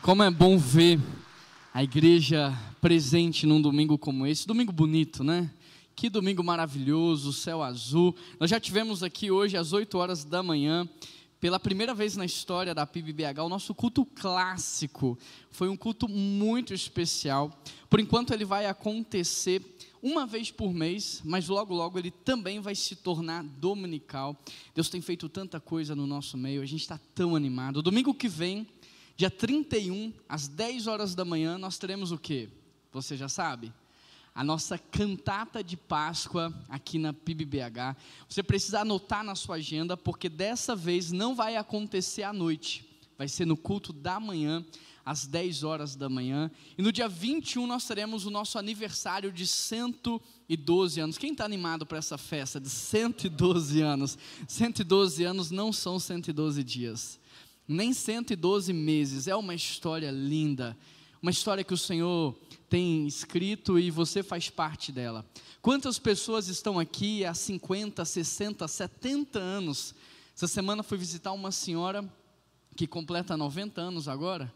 Como é bom ver a igreja presente num domingo como esse, domingo bonito, né? Que domingo maravilhoso, céu azul. Nós já tivemos aqui hoje às 8 horas da manhã, pela primeira vez na história da PIB-BH, o nosso culto clássico. Foi um culto muito especial. Por enquanto ele vai acontecer uma vez por mês, mas logo logo ele também vai se tornar dominical. Deus tem feito tanta coisa no nosso meio, a gente está tão animado. Domingo que vem, dia 31, às 10 horas da manhã, nós teremos o quê? Você já sabe? A nossa cantata de Páscoa aqui na PIB-BH. Você precisa anotar na sua agenda, porque dessa vez não vai acontecer à noite. Vai ser no culto da manhã, às 10 horas da manhã. E no dia 21 nós teremos o nosso aniversário de 112 anos. Quem está animado para essa festa de 112 anos? 112 anos não são 112 dias. Nem 112 meses, é uma história linda, uma história que o Senhor tem escrito e você faz parte dela. Quantas pessoas estão aqui há 50, 60, 70 anos? Essa semana fui visitar uma senhora que completa 90 anos agora,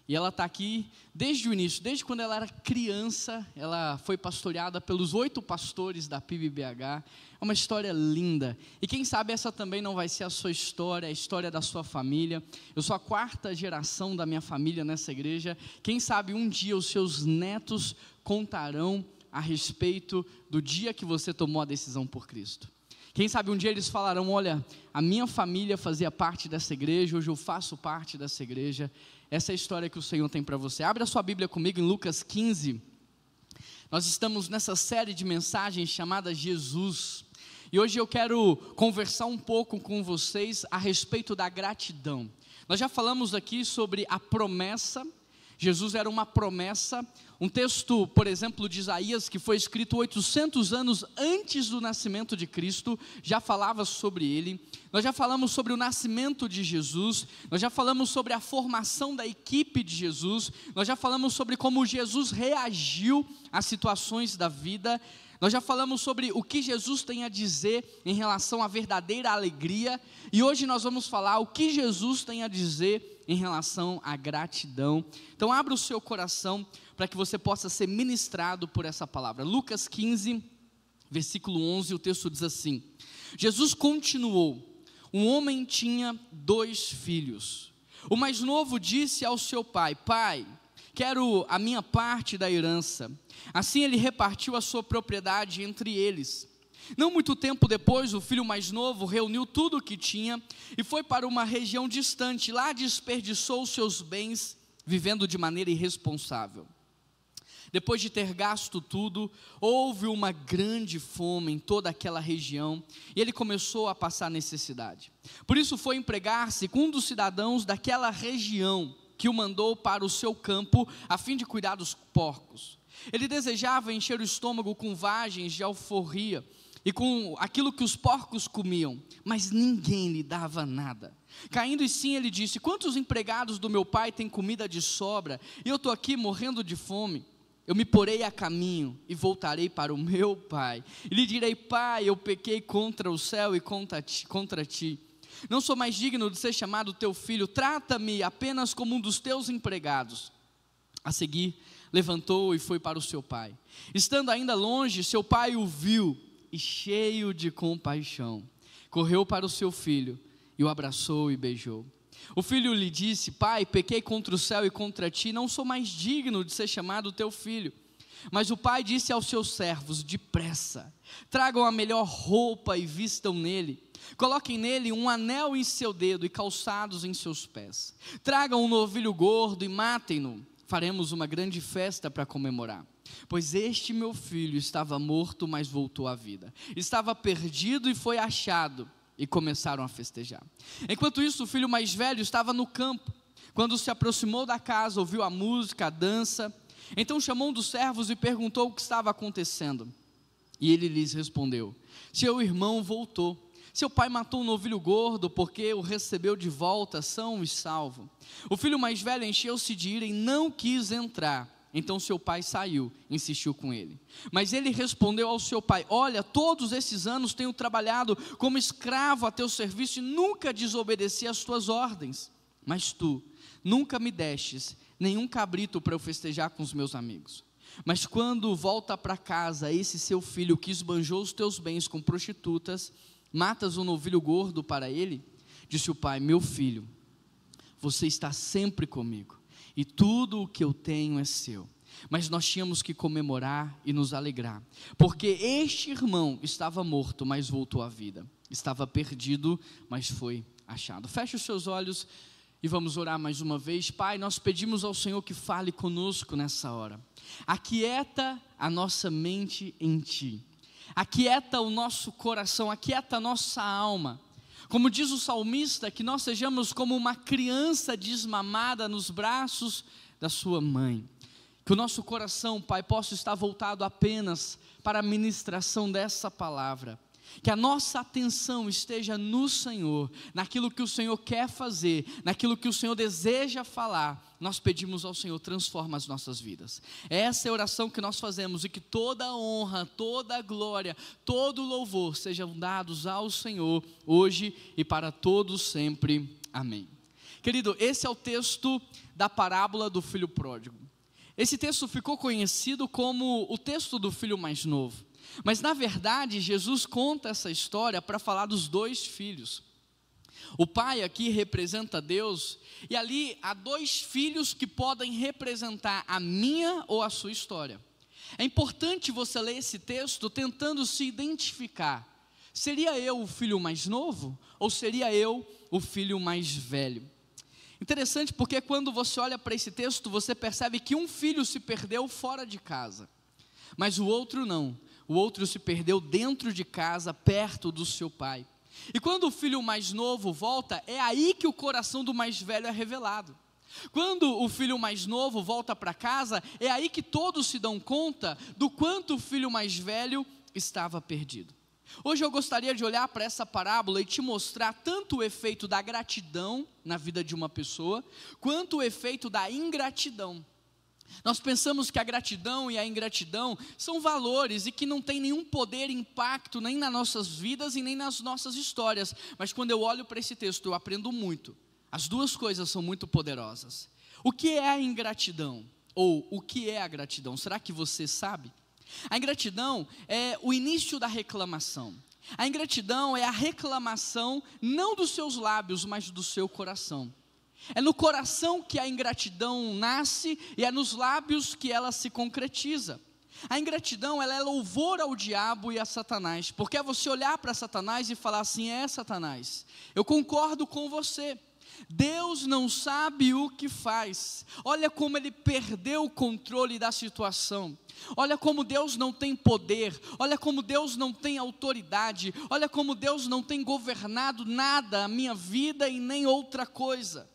e ela está aqui desde o início, desde quando ela era criança. Ela foi pastoreada pelos 8 pastores da PIB-BH, é uma história linda, e quem sabe essa também não vai ser a sua história, a história da sua família. Eu sou a 4ª geração da minha família nessa igreja, quem sabe um dia os seus netos contarão a respeito do dia que você tomou a decisão por Cristo. Quem sabe um dia eles falarão: olha, a minha família fazia parte dessa igreja, hoje eu faço parte dessa igreja. Essa é a história que o Senhor tem para você. Abre a sua Bíblia comigo em Lucas 15. Nós estamos nessa série de mensagens chamada Jesus. E hoje eu quero conversar um pouco com vocês a respeito da gratidão. Nós já falamos aqui sobre a promessa. Jesus era uma promessa. Um texto, por exemplo, de Isaías, que foi escrito 800 anos antes do nascimento de Cristo, já falava sobre ele. Nós já falamos sobre o nascimento de Jesus, nós já falamos sobre a formação da equipe de Jesus, nós já falamos sobre como Jesus reagiu às situações da vida, nós já falamos sobre o que Jesus tem a dizer em relação à verdadeira alegria, e hoje nós vamos falar o que Jesus tem a dizer em relação à gratidão. Então abra o seu coração para que você possa ser ministrado por essa palavra. Lucas 15, versículo 11, o texto diz assim: Jesus continuou: um homem tinha 2 filhos. O mais novo disse ao seu pai: pai, quero a minha parte da herança. Assim ele repartiu a sua propriedade entre eles. Não muito tempo depois, o filho mais novo reuniu tudo o que tinha e foi para uma região distante. Lá desperdiçou os seus bens, vivendo de maneira irresponsável. Depois de ter gasto tudo, houve uma grande fome em toda aquela região e ele começou a passar necessidade. Por isso foi empregar-se com um dos cidadãos daquela região, que o mandou para o seu campo a fim de cuidar dos porcos. Ele desejava encher o estômago com vagens de alforria e com aquilo que os porcos comiam, mas ninguém lhe dava nada. Caindo em si, ele disse: quantos empregados do meu pai têm comida de sobra e eu estou aqui morrendo de fome? Eu me porei a caminho e voltarei para o meu pai e lhe direi: pai, eu pequei contra o céu e contra ti. Não sou mais digno de ser chamado teu filho, trata-me apenas como um dos teus empregados. A seguir, levantou e foi para o seu pai. Estando ainda longe, seu pai o viu e, cheio de compaixão, correu para o seu filho e o abraçou e beijou. O filho lhe disse: pai, pequei contra o céu e contra ti, não sou mais digno de ser chamado teu filho. Mas o pai disse aos seus servos: depressa, tragam a melhor roupa e vistam nele. Coloquem nele um anel em seu dedo e calçados em seus pés. Tragam um novilho gordo e matem-no. Faremos uma grande festa para comemorar. Pois este meu filho estava morto, mas voltou à vida. Estava perdido e foi achado. E começaram a festejar. Enquanto isso, o filho mais velho estava no campo. Quando se aproximou da casa, ouviu a música, a dança. Então chamou um dos servos e perguntou o que estava acontecendo. E ele lhes respondeu: seu irmão voltou. Seu pai matou um novilho gordo porque o recebeu de volta são e salvo. O filho mais velho encheu-se de ira e não quis entrar. Então seu pai saiu, insistiu com ele. Mas ele respondeu ao seu pai: olha, todos esses anos tenho trabalhado como escravo a teu serviço e nunca desobedeci às tuas ordens. mas tu nunca me destes nenhum cabrito para eu festejar com os meus amigos. Mas quando volta para casa esse seu filho que esbanjou os teus bens com prostitutas, matas um novilho gordo para ele? Disse o pai: meu filho, você está sempre comigo, e tudo o que eu tenho é seu. Mas nós tínhamos que comemorar e nos alegrar, porque este irmão estava morto, mas voltou à vida. Estava perdido, mas foi achado. Feche os seus olhos e vamos orar mais uma vez. Pai, nós pedimos ao Senhor que fale conosco nessa hora. Aquieta a nossa mente em Ti. Aquieta o nosso coração, aquieta a nossa alma. Como diz o salmista, que nós sejamos como uma criança desmamada nos braços da sua mãe. Que o nosso coração, Pai, possa estar voltado apenas para a ministração dessa palavra. Que a nossa atenção esteja no Senhor, naquilo que o Senhor quer fazer, naquilo que o Senhor deseja falar. Nós pedimos ao Senhor: transforma as nossas vidas. Essa é a oração que nós fazemos, e que toda a honra, toda a glória, todo o louvor sejam dados ao Senhor, hoje e para todos sempre. Amém. Querido, esse é o texto da parábola do filho pródigo. Esse texto ficou conhecido como o texto do filho mais novo. Mas na verdade Jesus conta essa história para falar dos dois filhos. O pai aqui representa Deus, e ali há dois filhos que podem representar a minha ou a sua história. É importante você ler esse texto tentando se identificar. Seria eu o filho mais novo ou seria eu o filho mais velho? Interessante, porque quando você olha para esse texto, você percebe que um filho se perdeu fora de casa, mas o outro não. O outro se perdeu dentro de casa, perto do seu pai. E quando o filho mais novo volta, é aí que o coração do mais velho é revelado. Quando o filho mais novo volta para casa, é aí que todos se dão conta do quanto o filho mais velho estava perdido. Hoje eu gostaria de olhar para essa parábola e te mostrar tanto o efeito da gratidão na vida de uma pessoa, quanto o efeito da ingratidão. Nós pensamos que a gratidão e a ingratidão são valores e que não tem nenhum poder, impacto nem nas nossas vidas e nem nas nossas histórias. Mas quando eu olho para esse texto, eu aprendo muito. As duas coisas são muito poderosas. O que é a ingratidão? Ou o que é a gratidão? Será que você sabe? A ingratidão é o início da reclamação. A ingratidão é a reclamação não dos seus lábios, mas do seu coração. É no coração que a ingratidão nasce e é nos lábios que ela se concretiza. A ingratidão, ela é louvor ao diabo e a Satanás, porque é você olhar para Satanás e falar assim: é Satanás, eu concordo com você, Deus não sabe o que faz, olha como ele perdeu o controle da situação, olha como Deus não tem poder, olha como Deus não tem autoridade, olha como Deus não tem governado nada, a minha vida e nem outra coisa.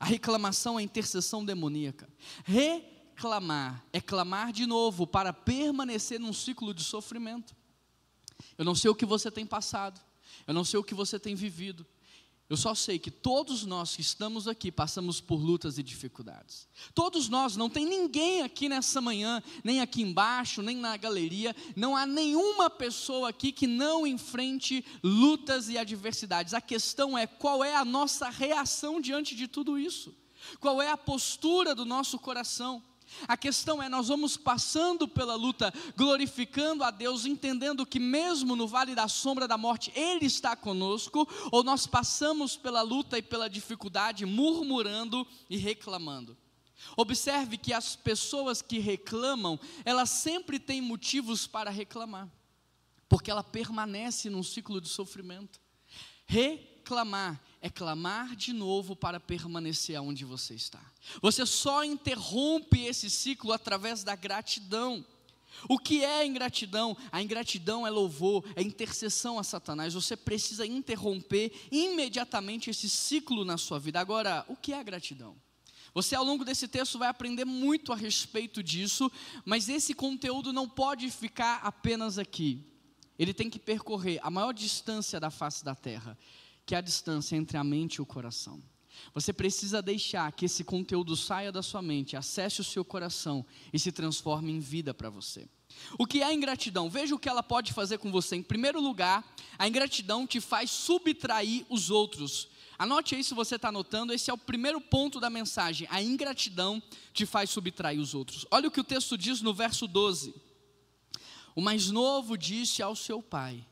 A reclamação é a intercessão demoníaca. Reclamar é clamar de novo para permanecer num ciclo de sofrimento. Eu não sei o que você tem passado, eu não sei o que você tem vivido. Eu só sei que todos nós que estamos aqui passamos por lutas e dificuldades. Todos nós, não tem ninguém aqui nessa manhã, nem aqui embaixo, nem na galeria, não há nenhuma pessoa aqui que não enfrente lutas e adversidades. A questão é: qual é a nossa reação diante de tudo isso? Qual é a postura do nosso coração? A questão é: nós vamos passando pela luta, glorificando a Deus, entendendo que mesmo no vale da sombra da morte, Ele está conosco, ou nós passamos pela luta e pela dificuldade, murmurando e reclamando? Observe que as pessoas que reclamam, elas sempre têm motivos para reclamar, porque ela permanece num ciclo de sofrimento. Reclamar é clamar de novo para permanecer onde você está. Você só interrompe esse ciclo através da gratidão. O que é a ingratidão? A ingratidão é louvor, é intercessão a Satanás. Você precisa interromper imediatamente esse ciclo na sua vida. Agora, o que é a gratidão? Você ao longo desse texto vai aprender muito a respeito disso, mas esse conteúdo não pode ficar apenas aqui. Ele tem que percorrer a maior distância da face da terra, que é a distância entre a mente e o coração. Você precisa deixar que esse conteúdo saia da sua mente, acesse o seu coração e se transforme em vida para você. O que é a ingratidão? Veja o que ela pode fazer com você. Em primeiro lugar, a ingratidão te faz subtrair os outros. Anote aí se você está anotando, esse é o primeiro ponto da mensagem. A ingratidão te faz subtrair os outros. Olha o que o texto diz no verso 12. O mais novo disse ao seu pai: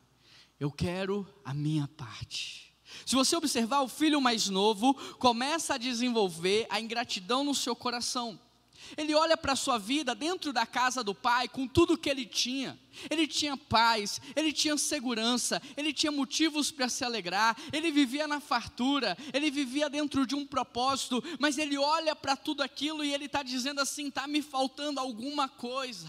eu quero a minha parte. Se você observar, o filho mais novo começa a desenvolver a ingratidão no seu coração. Ele olha para a sua vida dentro da casa do pai, com tudo que ele tinha paz, ele tinha segurança, ele tinha motivos para se alegrar, ele vivia na fartura, ele vivia dentro de um propósito, mas ele olha para tudo aquilo e ele está dizendo assim: está me faltando alguma coisa,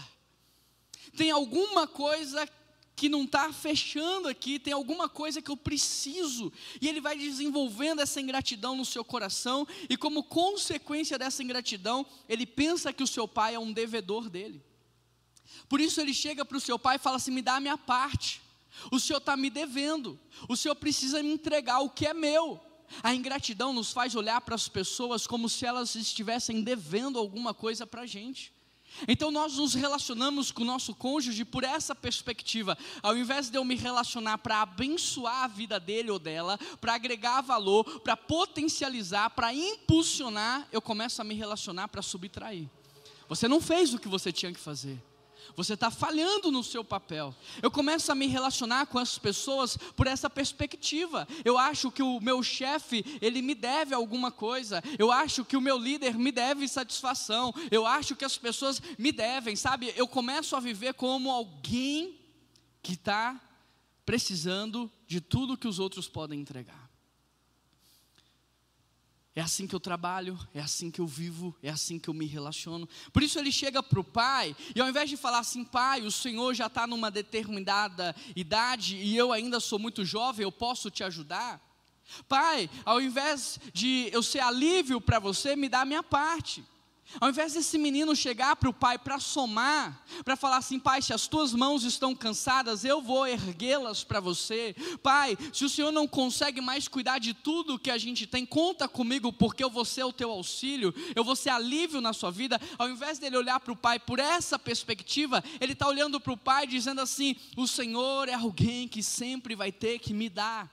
tem alguma coisa que não está fechando aqui, tem alguma coisa que eu preciso, e ele vai desenvolvendo essa ingratidão no seu coração, e como consequência dessa ingratidão, ele pensa que o seu pai é um devedor dele. Por isso ele chega para o seu pai e fala assim: me dá a minha parte, o senhor está me devendo, o senhor precisa me entregar o que é meu. A ingratidão nos faz olhar para as pessoas como se elas estivessem devendo alguma coisa para a gente. Então nós nos relacionamos com o nosso cônjuge por essa perspectiva. Ao invés de eu me relacionar para abençoar a vida dele ou dela, para agregar valor, para potencializar, para impulsionar, eu começo a me relacionar para subtrair. Você não fez o que você tinha que fazer, você está falhando no seu papel. Eu começo a me relacionar com as pessoas por essa perspectiva. Eu acho que o meu chefe, ele me deve alguma coisa. Eu acho que o meu líder me deve satisfação. Eu acho que as pessoas me devem, sabe? Eu começo a viver como alguém que está precisando de tudo que os outros podem entregar. É assim que eu trabalho, é assim que eu vivo, é assim que eu me relaciono. Por isso ele chega para o pai, e ao invés de falar assim: pai, o senhor já está numa determinada idade, e eu ainda sou muito jovem, eu posso te ajudar? Pai, ao invés de eu ser alívio para você, me dá a minha parte. Ao invés desse menino chegar para o pai para somar, para falar assim: pai, se as tuas mãos estão cansadas, eu vou erguê-las para você. Pai, se o senhor não consegue mais cuidar de tudo que a gente tem, conta comigo, porque eu vou ser o teu auxílio, eu vou ser alívio na sua vida. Ao invés dele olhar para o pai por essa perspectiva, ele está olhando para o pai dizendo assim: o Senhor é alguém que sempre vai ter que me dar.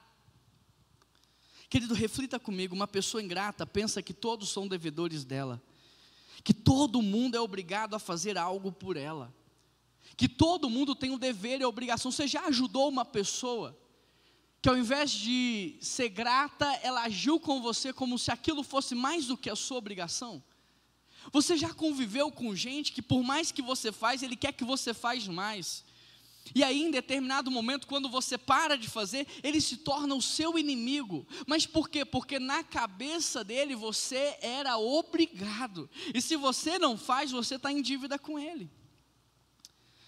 Querido, reflita comigo. Uma pessoa ingrata pensa que todos são devedores dela, que todo mundo é obrigado a fazer algo por ela, que todo mundo tem o dever e a obrigação. Você já ajudou uma pessoa que ao invés de ser grata, ela agiu com você como se aquilo fosse mais do que a sua obrigação? Você já conviveu com gente que por mais que você faz, ele quer que você faz mais, e aí em determinado momento, quando você para de fazer, ele se torna o seu inimigo. Mas por quê? Porque na cabeça dele você era obrigado, e se você não faz, você está em dívida com ele.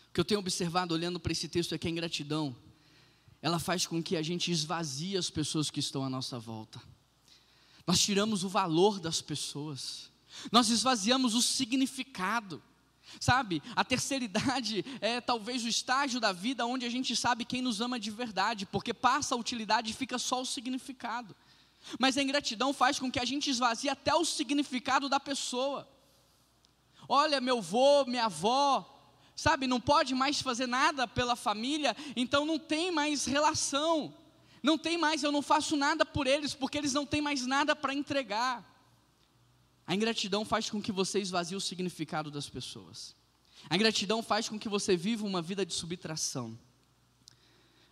O que eu tenho observado olhando para esse texto é que a ingratidão, ela faz com que a gente esvazie as pessoas que estão à nossa volta. Nós tiramos o valor das pessoas, nós esvaziamos o significado. Sabe, a terceira idade é talvez o estágio da vida onde a gente sabe quem nos ama de verdade, porque passa a utilidade e fica só o significado. Mas a ingratidão faz com que a gente esvazie até o significado da pessoa. Olha, meu avô, minha avó, sabe, não pode mais fazer nada pela família, então não tem mais relação, não tem mais, eu não faço nada por eles, porque eles não têm mais nada para entregar. A ingratidão faz com que você esvazie o significado das pessoas. A ingratidão faz com que você viva uma vida de subtração.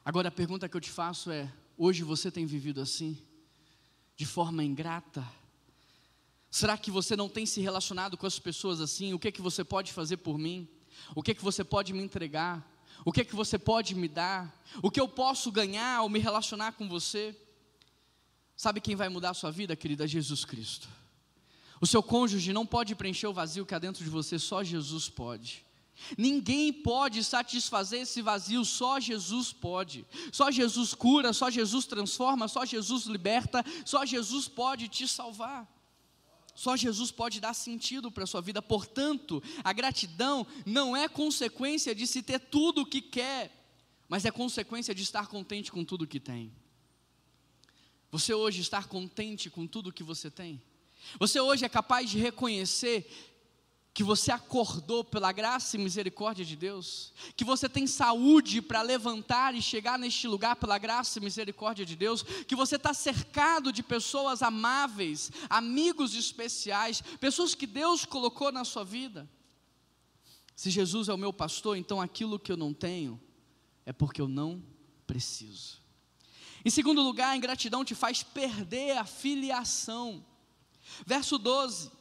Agora a pergunta que eu te faço é: hoje você tem vivido assim? De forma ingrata? Será que você não tem se relacionado com as pessoas assim? O que é que você pode fazer por mim? O que é que você pode me entregar? O que é que você pode me dar? O que eu posso ganhar ao me relacionar com você? Sabe quem vai mudar a sua vida, querida? Jesus Cristo. O seu cônjuge não pode preencher o vazio que há dentro de você, só Jesus pode. Ninguém pode satisfazer esse vazio, só Jesus pode. Só Jesus cura, só Jesus transforma, só Jesus liberta, só Jesus pode te salvar. Só Jesus pode dar sentido para a sua vida. Portanto, a gratidão não é consequência de se ter tudo o que quer, mas é consequência de estar contente com tudo o que tem. Você hoje está contente com tudo o que você tem? Você hoje é capaz de reconhecer que você acordou pela graça e misericórdia de Deus, que você tem saúde para levantar e chegar neste lugar pela graça e misericórdia de Deus, que você está cercado de pessoas amáveis, amigos especiais, pessoas que Deus colocou na sua vida. Se Jesus é o meu pastor, então aquilo que eu não tenho é porque eu não preciso. Em segundo lugar, a ingratidão te faz perder a filiação. Verso 12: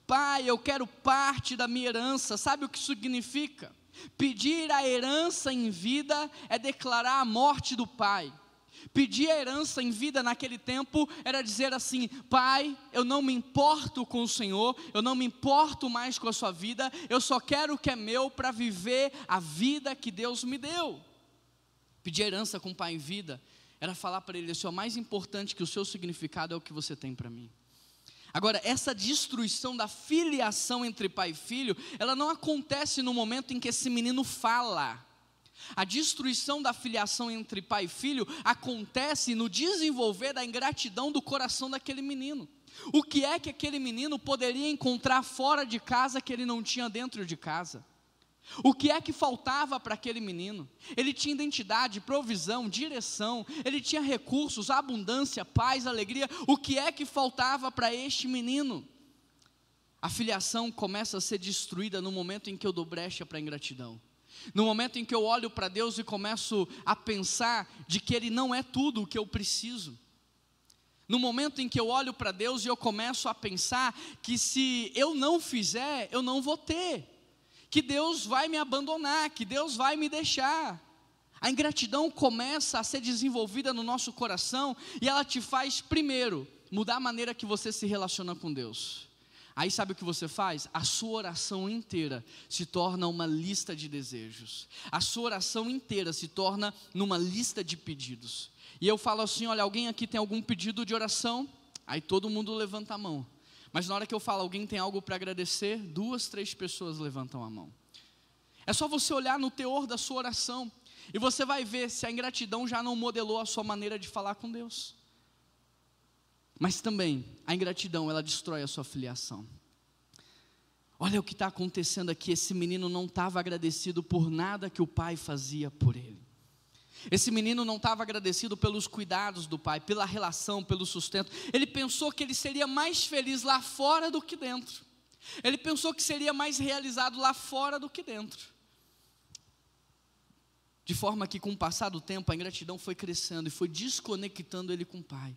Pai, eu quero parte da minha herança. Sabe o que isso significa? Pedir a herança em vida é declarar a morte do pai. Pedir a herança em vida naquele tempo era dizer assim: Pai, eu não me importo com o Senhor, eu não me importo mais com a sua vida, eu só quero o que é meu para viver a vida que Deus me deu. Pedir herança com o pai em vida era falar para ele assim: o mais importante que o seu significado é o que você tem para mim. Agora, essa destruição da filiação entre pai e filho, ela não acontece no momento em que esse menino fala. A destruição da filiação entre pai e filho acontece no desenvolver da ingratidão do coração daquele menino. O que é que aquele menino poderia encontrar fora de casa que ele não tinha dentro de casa? O que é que faltava para aquele menino? Ele tinha identidade, provisão, direção, ele tinha recursos, abundância, paz, alegria. O que é que faltava para este menino? A filiação começa a ser destruída no momento em que eu dou brecha para a ingratidão. No momento em que eu olho para Deus e começo a pensar de que Ele não é tudo o que eu preciso. No momento em que eu olho para Deus e eu começo a pensar que se eu não fizer, eu não vou ter. Que Deus vai me abandonar, que Deus vai me deixar. A ingratidão começa a ser desenvolvida no nosso coração e ela te faz, primeiro, mudar a maneira que você se relaciona com Deus. Aí sabe o que você faz? A sua oração inteira se torna uma lista de desejos. A sua oração inteira se torna numa lista de pedidos. E eu falo assim: olha, alguém aqui tem algum pedido de oração? Aí todo mundo levanta a mão. Mas na hora que eu falo, alguém tem algo para agradecer, 2, 3 pessoas levantam a mão. É só você olhar no teor da sua oração, e você vai ver se a ingratidão já não modelou a sua maneira de falar com Deus. Mas também, a ingratidão, ela destrói a sua filiação. Olha o que está acontecendo aqui, esse menino não estava agradecido por nada que o pai fazia por ele. Esse menino não estava agradecido pelos cuidados do pai, pela relação, pelo sustento. Ele pensou que ele seria mais feliz lá fora do que dentro. Ele pensou que seria mais realizado lá fora do que dentro. De forma que com o passar do tempo a ingratidão foi crescendo e foi desconectando ele com o pai.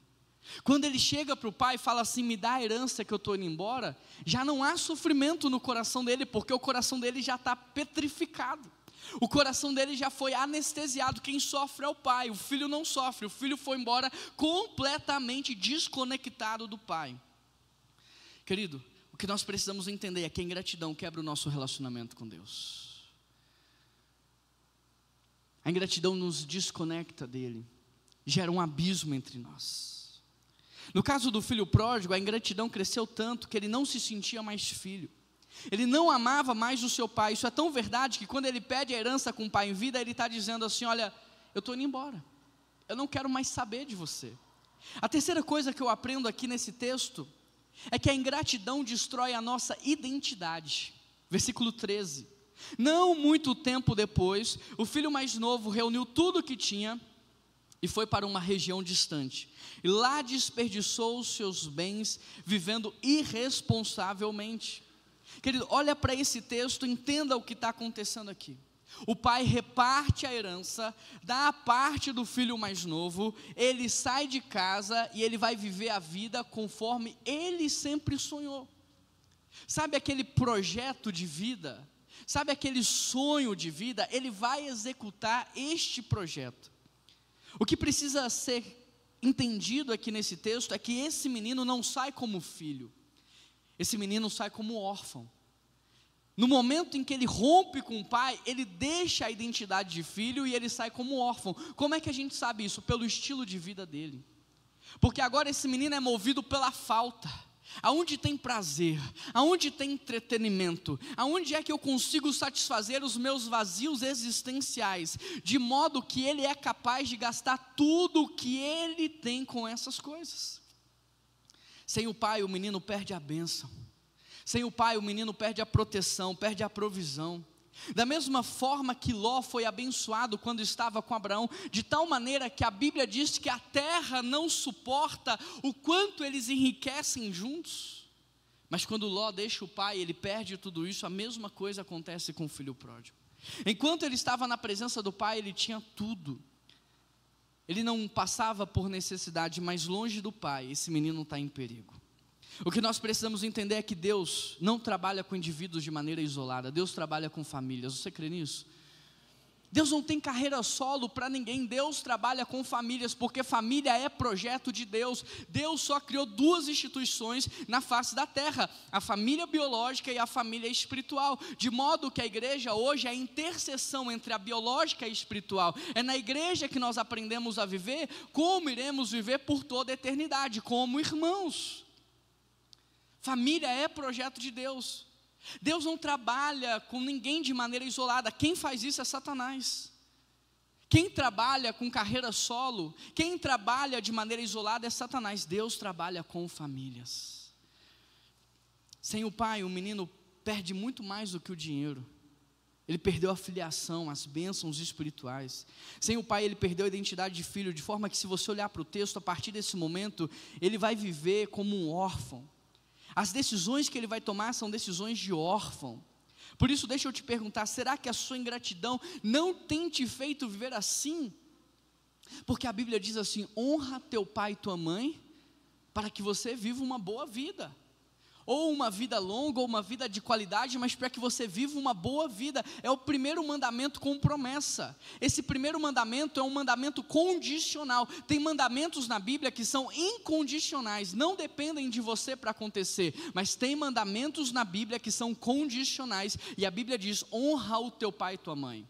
Quando ele chega para o pai e fala assim: me dá a herança que eu estou indo embora, já não há sofrimento no coração dele, porque o coração dele já está petrificado. O coração dele já foi anestesiado. Quem sofre é o pai, o filho não sofre. O filho foi embora completamente desconectado do pai. Querido, o que nós precisamos entender é que a ingratidão quebra o nosso relacionamento com Deus. A ingratidão nos desconecta dele, gera um abismo entre nós. No caso do filho pródigo, a ingratidão cresceu tanto que ele não se sentia mais filho. Ele não amava mais o seu pai. Isso é tão verdade que quando ele pede a herança com o pai em vida, ele está dizendo assim: olha, eu estou indo embora, eu não quero mais saber de você. A terceira coisa que eu aprendo aqui nesse texto é que a ingratidão destrói a nossa identidade. Versículo 13: não muito tempo depois, o filho mais novo reuniu tudo o que tinha e foi para uma região distante, e lá desperdiçou os seus bens, vivendo irresponsavelmente. Querido, olha para esse texto, entenda o que está acontecendo aqui. O pai reparte a herança, dá a parte do filho mais novo, ele sai de casa e ele vai viver a vida conforme ele sempre sonhou. Sabe aquele projeto de vida? Sabe aquele sonho de vida? Ele vai executar este projeto. O que precisa ser entendido aqui nesse texto é que esse menino não sai como filho. Esse menino sai como órfão. No momento em que ele rompe com o pai, ele deixa a identidade de filho e ele sai como órfão. Como é que a gente sabe isso? Pelo estilo de vida dele. Porque agora esse menino é movido pela falta. Aonde tem prazer, aonde tem entretenimento, aonde é que eu consigo satisfazer os meus vazios existenciais, de modo que ele é capaz de gastar tudo o que ele tem com essas coisas. Sem o pai, o menino perde a bênção. Sem o pai, o menino perde a proteção, perde a provisão. Da mesma forma que Ló foi abençoado quando estava com Abraão, de tal maneira que a Bíblia diz que a terra não suporta o quanto eles enriquecem juntos. Mas quando Ló deixa o pai, ele perde tudo isso. A mesma coisa acontece com o filho pródigo. Enquanto ele estava na presença do pai, ele tinha tudo. Ele não passava por necessidade, mas longe do pai, esse menino está em perigo. O que nós precisamos entender é que Deus não trabalha com indivíduos de maneira isolada. Deus trabalha com famílias. Você crê nisso? Deus não tem carreira solo para ninguém. Deus trabalha com famílias, porque família é projeto de Deus. Deus só criou duas instituições na face da terra: a família biológica e a família espiritual. De modo que a igreja hoje é a interseção entre a biológica e a espiritual. É na igreja que nós aprendemos a viver como iremos viver por toda a eternidade, como irmãos. Família é projeto de Deus. Deus não trabalha com ninguém de maneira isolada. Quem faz isso é Satanás. Quem trabalha com carreira solo, quem trabalha de maneira isolada é Satanás. Deus trabalha com famílias. Sem o pai, o menino perde muito mais do que o dinheiro. Ele perdeu a filiação, as bênçãos espirituais. Sem o pai, ele perdeu a identidade de filho, de forma que, se você olhar para o texto, a partir desse momento, ele vai viver como um órfão. As decisões que ele vai tomar são decisões de órfão. Por isso, deixa eu te perguntar: será que a sua ingratidão não tem te feito viver assim? Porque a Bíblia diz assim: honra teu pai e tua mãe, para que você viva uma boa vida. Ou uma vida longa, ou uma vida de qualidade, mas para que você viva uma boa vida. É o primeiro mandamento com promessa. Esse primeiro mandamento é um mandamento condicional. Tem mandamentos na Bíblia que são incondicionais, não dependem de você para acontecer. Mas tem mandamentos na Bíblia que são condicionais. E a Bíblia diz: honra o teu pai e tua mãe.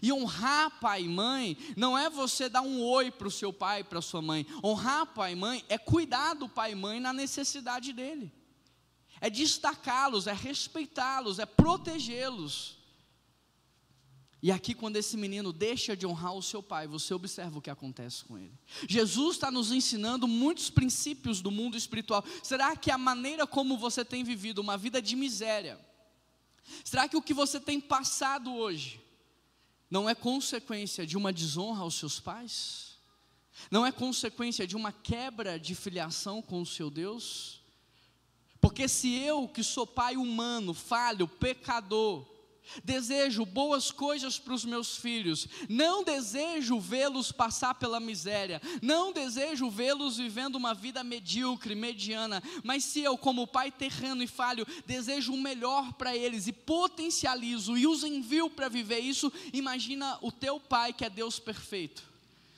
E honrar pai e mãe não é você dar um oi para o seu pai e para a sua mãe. Honrar pai e mãe é cuidar do pai e mãe na necessidade dele. É destacá-los, é respeitá-los, é protegê-los. E aqui, quando esse menino deixa de honrar o seu pai, você observa o que acontece com ele. Jesus está nos ensinando muitos princípios do mundo espiritual. Será que a maneira como você tem vivido uma vida de miséria, será que o que você tem passado hoje não é consequência de uma desonra aos seus pais? Não é consequência de uma quebra de filiação com o seu Deus? Porque se eu, que sou pai humano, falho, pecador, desejo boas coisas para os meus filhos, não desejo vê-los passar pela miséria, não desejo vê-los vivendo uma vida medíocre, mediana, mas se eu, como pai terreno e falho, desejo o melhor para eles e potencializo e os envio para viver isso, imagina o teu pai, que é Deus perfeito.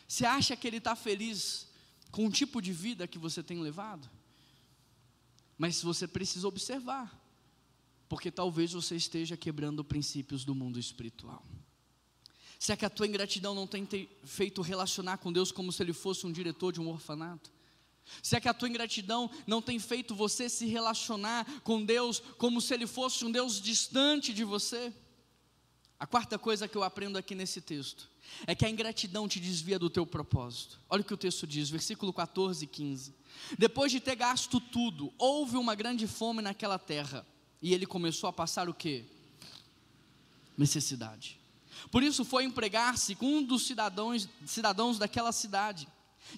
Você acha que ele está feliz com o tipo de vida que você tem levado? Mas você precisa observar, porque talvez você esteja quebrando princípios do mundo espiritual. Será que a tua ingratidão não tem feito relacionar com Deus como se Ele fosse um diretor de um orfanato? Será que a tua ingratidão não tem feito você se relacionar com Deus como se Ele fosse um Deus distante de você? A quarta coisa que eu aprendo aqui nesse texto é que a ingratidão te desvia do teu propósito. Olha o que o texto diz, versículo 14 e 15. Depois de ter gasto tudo, houve uma grande fome naquela terra, e ele começou a passar o quê? Necessidade. Por isso foi empregar-se com um dos cidadãos daquela cidade,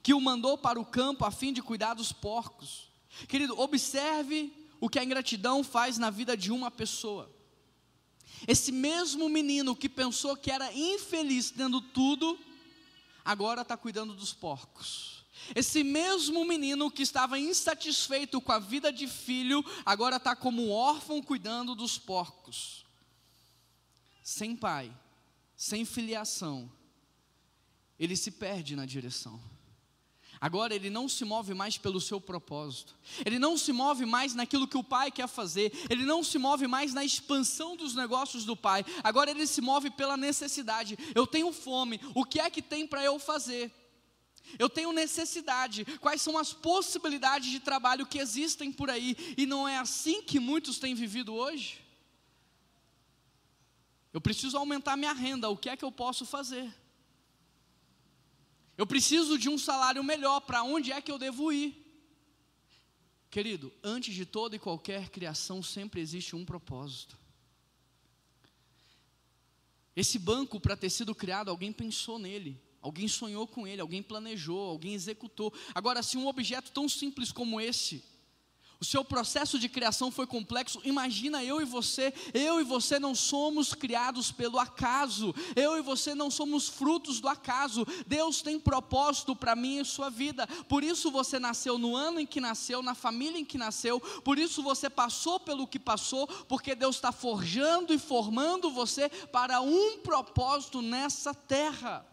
que o mandou para o campo a fim de cuidar dos porcos. Querido, observe o que a ingratidão faz na vida de uma pessoa. Esse mesmo menino que pensou que era infeliz tendo tudo, agora está cuidando dos porcos. Esse mesmo menino que estava insatisfeito com a vida de filho, agora está como um órfão cuidando dos porcos. Sem pai, sem filiação, ele se perde na direção. Agora ele não se move mais pelo seu propósito, ele não se move mais naquilo que o pai quer fazer, ele não se move mais na expansão dos negócios do pai, agora ele se move pela necessidade. Eu tenho fome, o que é que tem para eu fazer? Eu tenho necessidade, quais são as possibilidades de trabalho que existem por aí? E não é assim que muitos têm vivido hoje? Eu preciso aumentar minha renda, o que é que eu posso fazer? Eu preciso de um salário melhor, para onde é que eu devo ir? Querido, antes de toda e qualquer criação sempre existe um propósito. Esse banco, para ter sido criado, alguém pensou nele, alguém sonhou com ele, alguém planejou, alguém executou. Agora, se um objeto tão simples como esse, o seu processo de criação foi complexo, imagina eu e você não somos criados pelo acaso, eu e você não somos frutos do acaso. Deus tem propósito para mim e sua vida, por isso você nasceu no ano em que nasceu, na família em que nasceu, por isso você passou pelo que passou, porque Deus está forjando e formando você para um propósito nessa terra.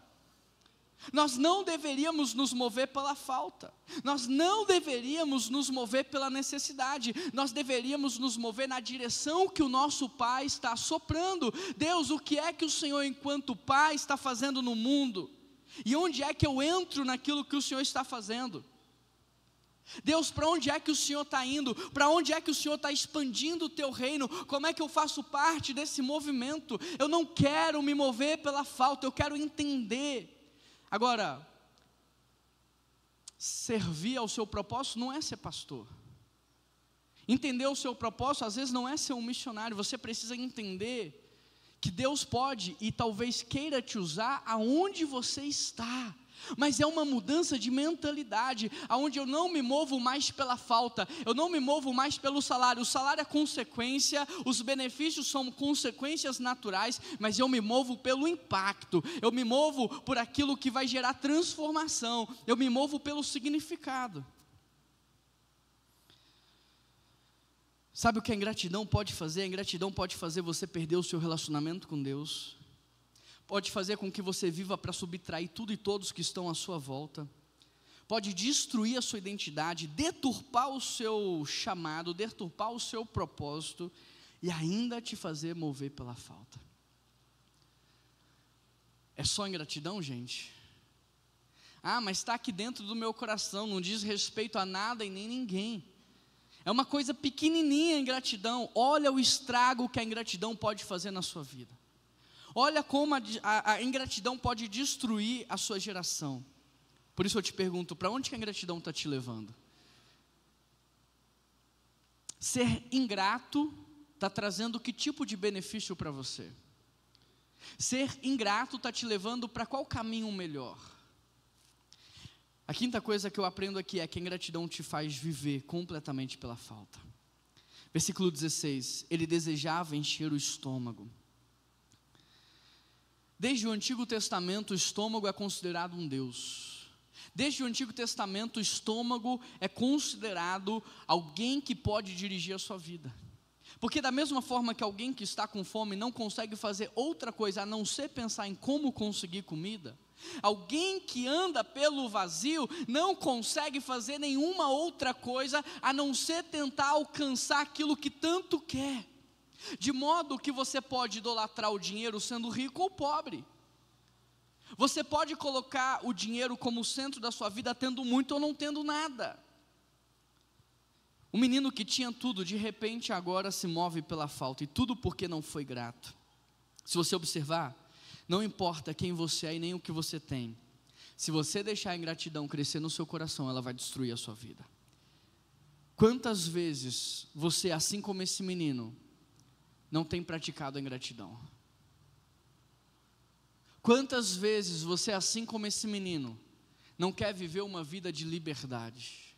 Nós não deveríamos nos mover pela falta, nós não deveríamos nos mover pela necessidade, nós deveríamos nos mover na direção que o nosso Pai está soprando. Deus, o que é que o Senhor, enquanto Pai, está fazendo no mundo? E onde é que eu entro naquilo que o Senhor está fazendo? Deus, para onde é que o Senhor está indo? Para onde é que o Senhor está expandindo o teu reino? Como é que eu faço parte desse movimento? Eu não quero me mover pela falta, eu quero entender. Agora, servir ao seu propósito não é ser pastor. Entender o seu propósito, às vezes, não é ser um missionário. Você precisa entender que Deus pode e talvez queira te usar aonde você está. Mas é uma mudança de mentalidade, aonde eu não me movo mais pela falta, eu não me movo mais pelo salário. O salário é consequência, os benefícios são consequências naturais, mas eu me movo pelo impacto, eu me movo por aquilo que vai gerar transformação, eu me movo pelo significado. Sabe o que a ingratidão pode fazer? A ingratidão pode fazer você perder o seu relacionamento com Deus, pode fazer com que você viva para subtrair tudo e todos que estão à sua volta, pode destruir a sua identidade, deturpar o seu chamado, deturpar o seu propósito e ainda te fazer mover pela falta. É só ingratidão, gente? Ah, mas está aqui dentro do meu coração, não diz respeito a nada e nem ninguém. É uma coisa pequenininha a ingratidão. Olha o estrago que a ingratidão pode fazer na sua vida. Olha como a ingratidão pode destruir a sua geração. Por isso eu te pergunto, para onde que a ingratidão está te levando? Ser ingrato está trazendo que tipo de benefício para você? Ser ingrato está te levando para qual caminho melhor? A quinta coisa que eu aprendo aqui é que a ingratidão te faz viver completamente pela falta. Versículo 16, ele desejava encher o estômago. Desde o Antigo Testamento, o estômago é considerado um Deus. Desde o Antigo Testamento, o estômago é considerado alguém que pode dirigir a sua vida. Porque da mesma forma que alguém que está com fome não consegue fazer outra coisa a não ser pensar em como conseguir comida, alguém que anda pelo vazio não consegue fazer nenhuma outra coisa a não ser tentar alcançar aquilo que tanto quer. De modo que você pode idolatrar o dinheiro sendo rico ou pobre. Você pode colocar o dinheiro como centro da sua vida tendo muito ou não tendo nada. O menino que tinha tudo, de repente agora se move pela falta. E tudo porque não foi grato. Se você observar, não importa quem você é e nem o que você tem. Se você deixar a ingratidão crescer no seu coração, ela vai destruir a sua vida. Quantas vezes você, assim como esse menino, não tem praticado a ingratidão? Quantas vezes você, assim como esse menino, não quer viver uma vida de liberdade?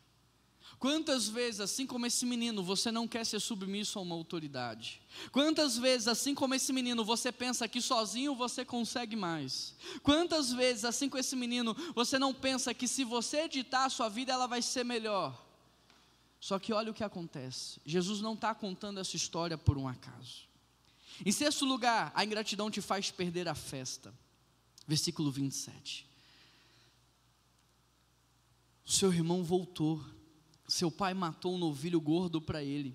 Quantas vezes, assim como esse menino, você não quer ser submisso a uma autoridade? Quantas vezes, assim como esse menino, você pensa que sozinho você consegue mais? Quantas vezes, assim como esse menino, você não pensa que se você editar a sua vida, ela vai ser melhor? Só que olha o que acontece, Jesus não está contando essa história por um acaso. Em sexto lugar, a ingratidão te faz perder a festa. Versículo 27. O seu irmão voltou, seu pai matou um novilho gordo para ele.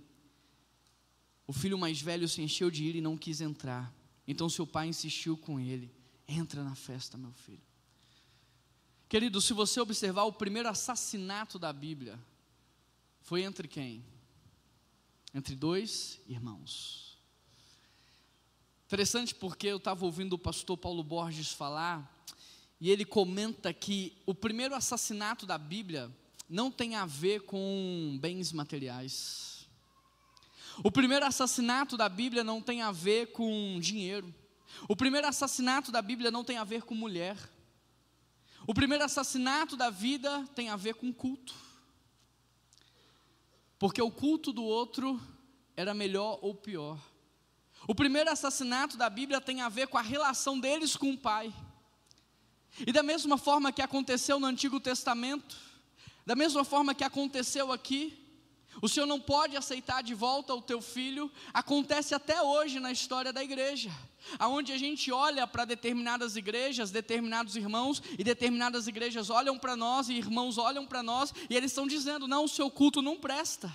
O filho mais velho se encheu de ira e não quis entrar. Então seu pai insistiu com ele: entra na festa, meu filho. Querido, se você observar, o primeiro assassinato da Bíblia foi entre quem? Entre dois irmãos. Interessante porque eu estava ouvindo o pastor Paulo Borges falar, e ele comenta que o primeiro assassinato da Bíblia não tem a ver com bens materiais. O primeiro assassinato da Bíblia não tem a ver com dinheiro. O primeiro assassinato da Bíblia não tem a ver com mulher. O primeiro assassinato da vida tem a ver com culto. Porque o culto do outro era melhor ou pior. O primeiro assassinato da Bíblia tem a ver com a relação deles com o pai. E da mesma forma que aconteceu no Antigo Testamento, da mesma forma que aconteceu aqui, o Senhor não pode aceitar de volta o teu filho. Acontece até hoje na história da igreja, aonde a gente olha para determinadas igrejas, determinados irmãos, e determinadas igrejas olham para nós, e irmãos olham para nós, e eles estão dizendo: não, o seu culto não presta,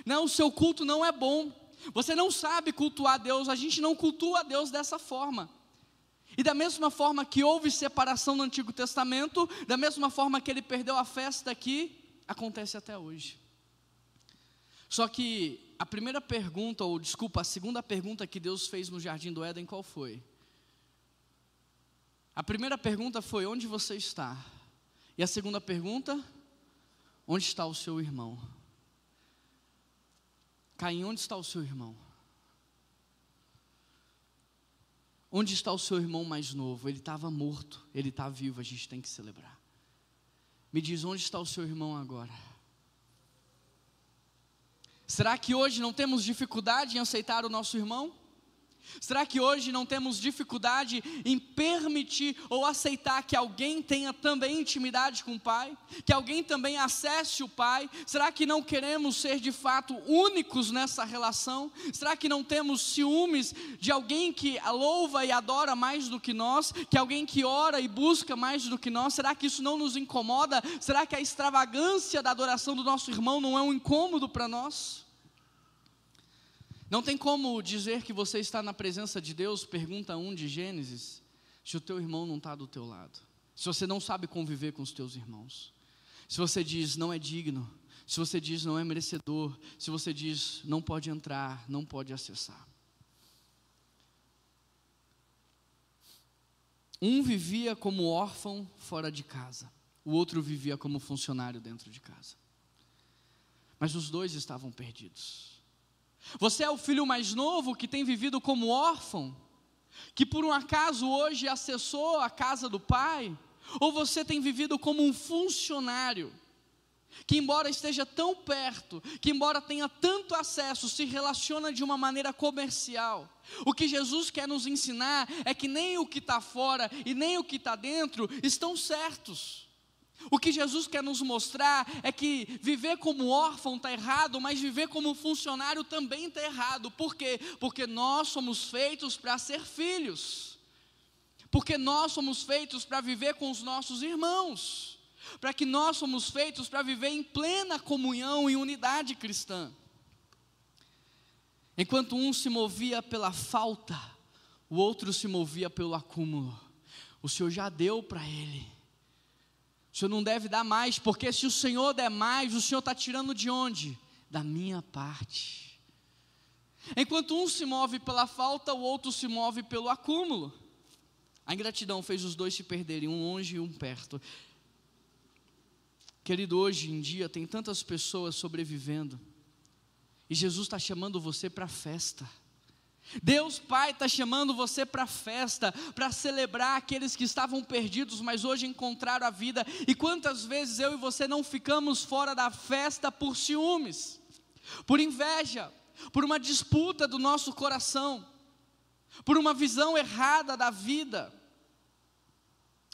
não, o seu culto não é bom, você não sabe cultuar a Deus, a gente não cultua a Deus dessa forma. E da mesma forma que houve separação no Antigo Testamento, da mesma forma que ele perdeu a festa aqui, acontece até hoje. Só que a segunda pergunta que Deus fez no Jardim do Éden, qual foi? A primeira pergunta foi: onde você está? E a segunda pergunta: onde está o seu irmão? Caim, onde está o seu irmão? Onde está o seu irmão mais novo? Ele estava morto, ele está vivo, a gente tem que celebrar. Me diz, onde está o seu irmão agora? Será que hoje não temos dificuldade em aceitar o nosso irmão? Será que hoje não temos dificuldade em permitir ou aceitar que alguém tenha também intimidade com o Pai? Que alguém também acesse o Pai? Será que não queremos ser de fato únicos nessa relação? Será que não temos ciúmes de alguém que louva e adora mais do que nós? Que alguém que ora e busca mais do que nós? Será que isso não nos incomoda? Será que a extravagância da adoração do nosso irmão não é um incômodo para nós? Não tem como dizer que você está na presença de Deus, pergunta 1 de Gênesis, se o teu irmão não está do teu lado, se você não sabe conviver com os teus irmãos, se você diz não é digno, se você diz não é merecedor, se você diz não pode entrar, não pode acessar. Um vivia como órfão fora de casa, o outro vivia como funcionário dentro de casa, mas os dois estavam perdidos. Você é o filho mais novo que tem vivido como órfão, que por um acaso hoje acessou a casa do pai? Ou você tem vivido como um funcionário, que embora esteja tão perto, que embora tenha tanto acesso, se relaciona de uma maneira comercial? O que Jesus quer nos ensinar é que nem o que está fora e nem o que está dentro estão certos. O que Jesus quer nos mostrar é que viver como órfão está errado, mas viver como funcionário também está errado. Por quê? Porque nós somos feitos para ser filhos. Porque nós somos feitos para viver com os nossos irmãos. Para que nós somos feitos para viver em plena comunhão e unidade cristã. Enquanto um se movia pela falta, o outro se movia pelo acúmulo. O Senhor já deu para ele. O Senhor não deve dar mais, porque se o Senhor der mais, o Senhor está tirando de onde? Da minha parte. Enquanto um se move pela falta, o outro se move pelo acúmulo. A ingratidão fez os dois se perderem, um longe e um perto. Querido, hoje em dia tem tantas pessoas sobrevivendo, e Jesus está chamando você para a festa. Deus Pai está chamando você para a festa, para celebrar aqueles que estavam perdidos, mas hoje encontraram a vida. E quantas vezes eu e você não ficamos fora da festa por ciúmes, por inveja, por uma disputa do nosso coração, por uma visão errada da vida.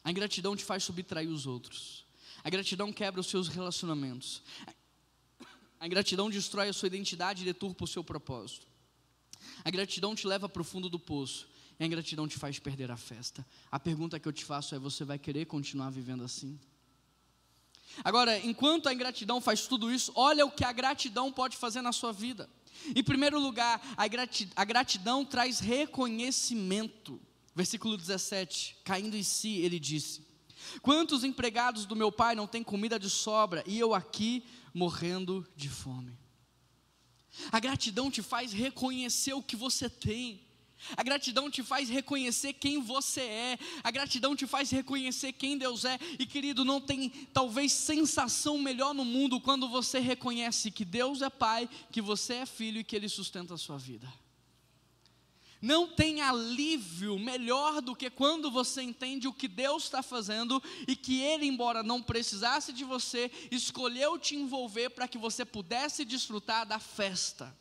A ingratidão te faz subtrair os outros, a ingratidão quebra os seus relacionamentos, a ingratidão destrói a sua identidade e deturpa o seu propósito. A ingratidão te leva para o fundo do poço, e a ingratidão te faz perder a festa. A pergunta que eu te faço é: você vai querer continuar vivendo assim? Agora, enquanto a ingratidão faz tudo isso, olha o que a gratidão pode fazer na sua vida. Em primeiro lugar, a gratidão traz reconhecimento. Versículo 17, caindo em si, ele disse: quantos empregados do meu pai não têm comida de sobra, e eu aqui morrendo de fome? A gratidão te faz reconhecer o que você tem. A gratidão te faz reconhecer quem você é. A gratidão te faz reconhecer quem Deus é. E querido, não tem talvez sensação melhor no mundo quando você reconhece que Deus é Pai, que você é filho e que Ele sustenta a sua vida. Não tem alívio melhor do que quando você entende o que Deus está fazendo e que Ele, embora não precisasse de você, escolheu te envolver para que você pudesse desfrutar da festa.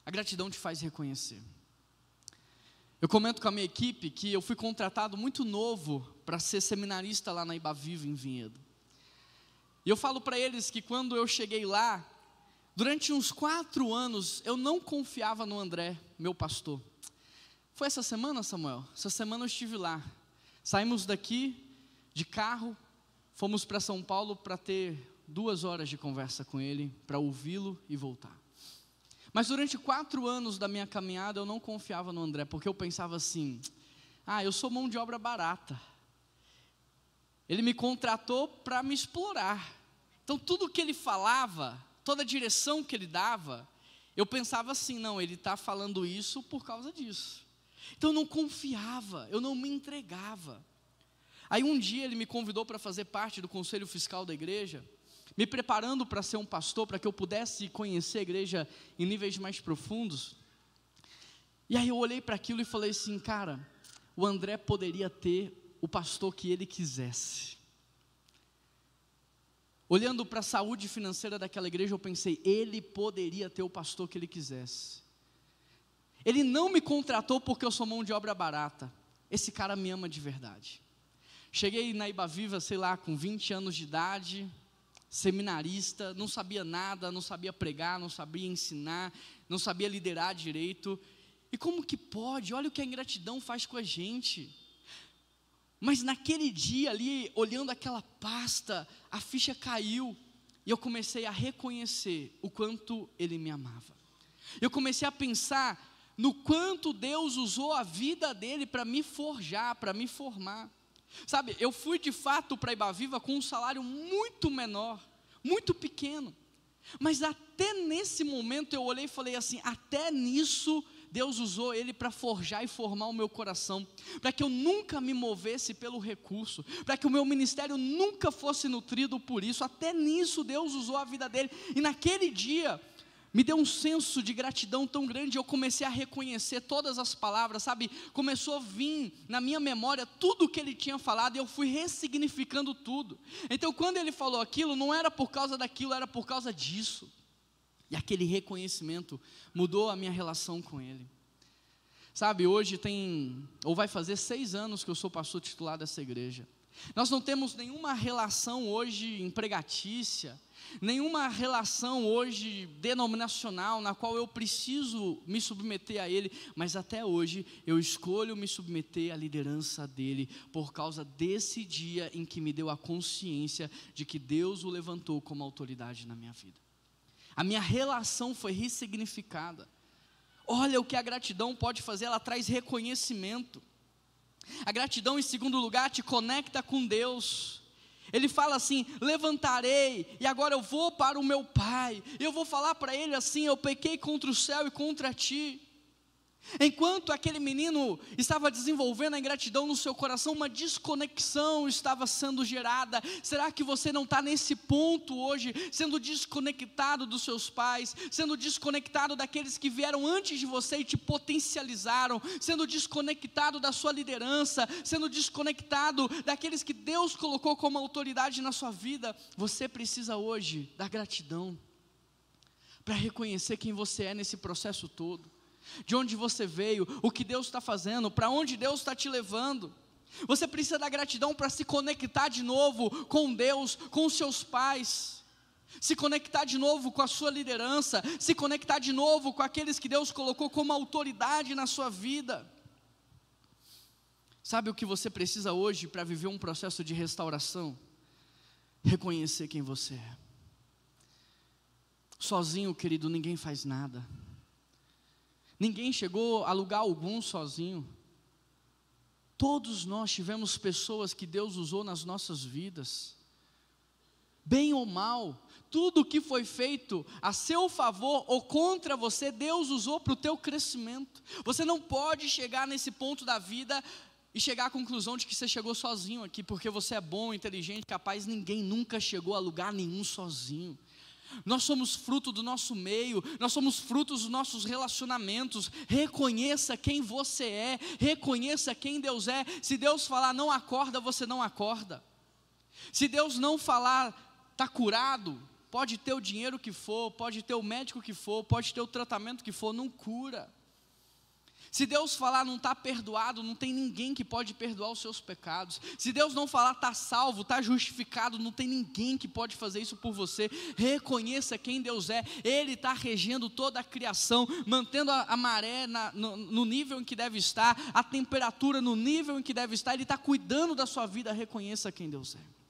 A gratidão te faz reconhecer. Eu comento com a minha equipe que eu fui contratado muito novo para ser seminarista lá na Ibaviva, em Vinhedo. E eu falo para eles que quando eu cheguei lá, durante uns 4 anos, eu não confiava no André, meu pastor. Foi essa semana, Samuel? Essa semana eu estive lá. Saímos daqui de carro, fomos para São Paulo para ter 2 horas de conversa com ele, para ouvi-lo e voltar. Mas durante 4 anos da minha caminhada eu não confiava no André, porque eu pensava assim, eu sou mão de obra barata. Ele me contratou para me explorar. Então tudo que ele falava, toda a direção que ele dava, eu pensava assim, não, ele está falando isso por causa disso. Então eu não confiava, eu não me entregava. Aí um dia ele me convidou para fazer parte do conselho fiscal da igreja, me preparando para ser um pastor, para que eu pudesse conhecer a igreja em níveis mais profundos. E aí eu olhei para aquilo e falei assim, cara, o André poderia ter o pastor que ele quisesse. Olhando para a saúde financeira daquela igreja, eu pensei, ele poderia ter o pastor que ele quisesse. Ele não me contratou porque eu sou mão de obra barata. Esse cara me ama de verdade. Cheguei na Ibaviva, sei lá, com 20 anos de idade, seminarista, não sabia nada, não sabia pregar, não sabia ensinar, não sabia liderar direito. E como que pode? Olha o que a ingratidão faz com a gente. Mas naquele dia ali, olhando aquela pasta, a ficha caiu, e eu comecei a reconhecer o quanto Ele me amava. Eu comecei a pensar no quanto Deus usou a vida dele para me forjar, para me formar. Sabe, eu fui de fato para Ibaviva com um salário muito menor, muito pequeno. Mas até nesse momento eu olhei e falei assim, até nisso Deus usou ele para forjar e formar o meu coração, para que eu nunca me movesse pelo recurso, para que o meu ministério nunca fosse nutrido por isso. Até nisso Deus usou a vida dele, e naquele dia me deu um senso de gratidão tão grande. Eu comecei a reconhecer todas as palavras, sabe, começou a vir na minha memória tudo o que ele tinha falado, e eu fui ressignificando tudo. Então quando ele falou aquilo, não era por causa daquilo, era por causa disso. E aquele reconhecimento mudou a minha relação com ele. Sabe, hoje vai fazer 6 anos que eu sou pastor titular dessa igreja. Nós não temos nenhuma relação hoje empregatícia, nenhuma relação hoje denominacional na qual eu preciso me submeter a ele, mas até hoje eu escolho me submeter à liderança dele, por causa desse dia em que me deu a consciência de que Deus o levantou como autoridade na minha vida. A minha relação foi ressignificada. Olha o que a gratidão pode fazer, ela traz reconhecimento. A gratidão, em segundo lugar, te conecta com Deus. Ele fala assim, levantarei, e agora eu vou para o meu Pai, eu vou falar para ele assim, eu pequei contra o céu e contra ti. Enquanto aquele menino estava desenvolvendo a ingratidão no seu coração, uma desconexão estava sendo gerada. Será que você não está nesse ponto hoje, sendo desconectado dos seus pais, sendo desconectado daqueles que vieram antes de você e te potencializaram, sendo desconectado da sua liderança, sendo desconectado daqueles que Deus colocou como autoridade na sua vida? Você precisa hoje da gratidão, para reconhecer quem você é nesse processo todo. De onde você veio, o que Deus está fazendo, para onde Deus está te levando. Você precisa da gratidão para se conectar de novo com Deus, com os seus pais, se conectar de novo com a sua liderança, se conectar de novo com aqueles que Deus colocou como autoridade na sua vida. Sabe o que você precisa hoje para viver um processo de restauração? Reconhecer quem você é. Sozinho, querido, ninguém faz nada. Ninguém chegou a lugar algum sozinho. Todos nós tivemos pessoas que Deus usou nas nossas vidas. bem ou mal, tudo que foi feito a seu favor ou contra você, Deus usou para o teu crescimento. Você não pode chegar nesse ponto da vida e chegar à conclusão de que você chegou sozinho aqui, porque você é bom, inteligente, capaz. Ninguém nunca chegou a lugar nenhum sozinho. Nós somos fruto do nosso meio, nós somos frutos dos nossos relacionamentos. Reconheça quem você é, reconheça quem Deus é. Se Deus falar não acorda, você não acorda. Se Deus não falar está curado, pode ter o dinheiro que for, pode ter o médico que for, pode ter o tratamento que for, não cura. Se Deus falar não está perdoado, não tem ninguém que pode perdoar os seus pecados. Se Deus não falar está salvo, está justificado, não tem ninguém que pode fazer isso por você. Reconheça quem Deus é. Ele está regendo toda a criação, mantendo a maré no nível em que deve estar, a temperatura no nível em que deve estar. Ele está cuidando da sua vida. Reconheça quem Deus é.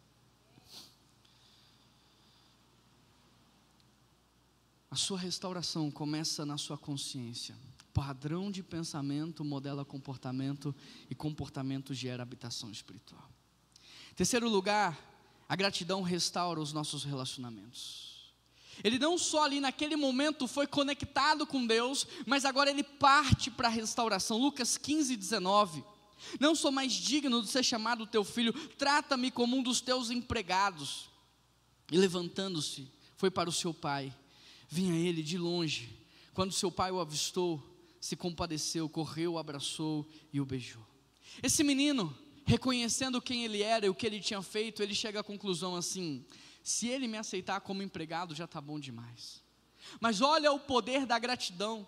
A sua restauração começa na sua consciência. Padrão de pensamento modela comportamento, e comportamento gera habitação espiritual. Terceiro lugar, a gratidão restaura os nossos relacionamentos. Ele não só ali naquele momento foi conectado com Deus, mas agora ele parte para a restauração. Lucas 15:19. Não sou mais digno de ser chamado teu filho, trata-me como um dos teus empregados. E levantando-se, foi para o seu pai. Vinha ele de longe. Quando seu pai o avistou, se compadeceu, correu, o abraçou e o beijou. Esse menino, reconhecendo quem ele era e o que ele tinha feito, ele chega à conclusão assim: se ele me aceitar como empregado, já está bom demais. Mas olha o poder da gratidão.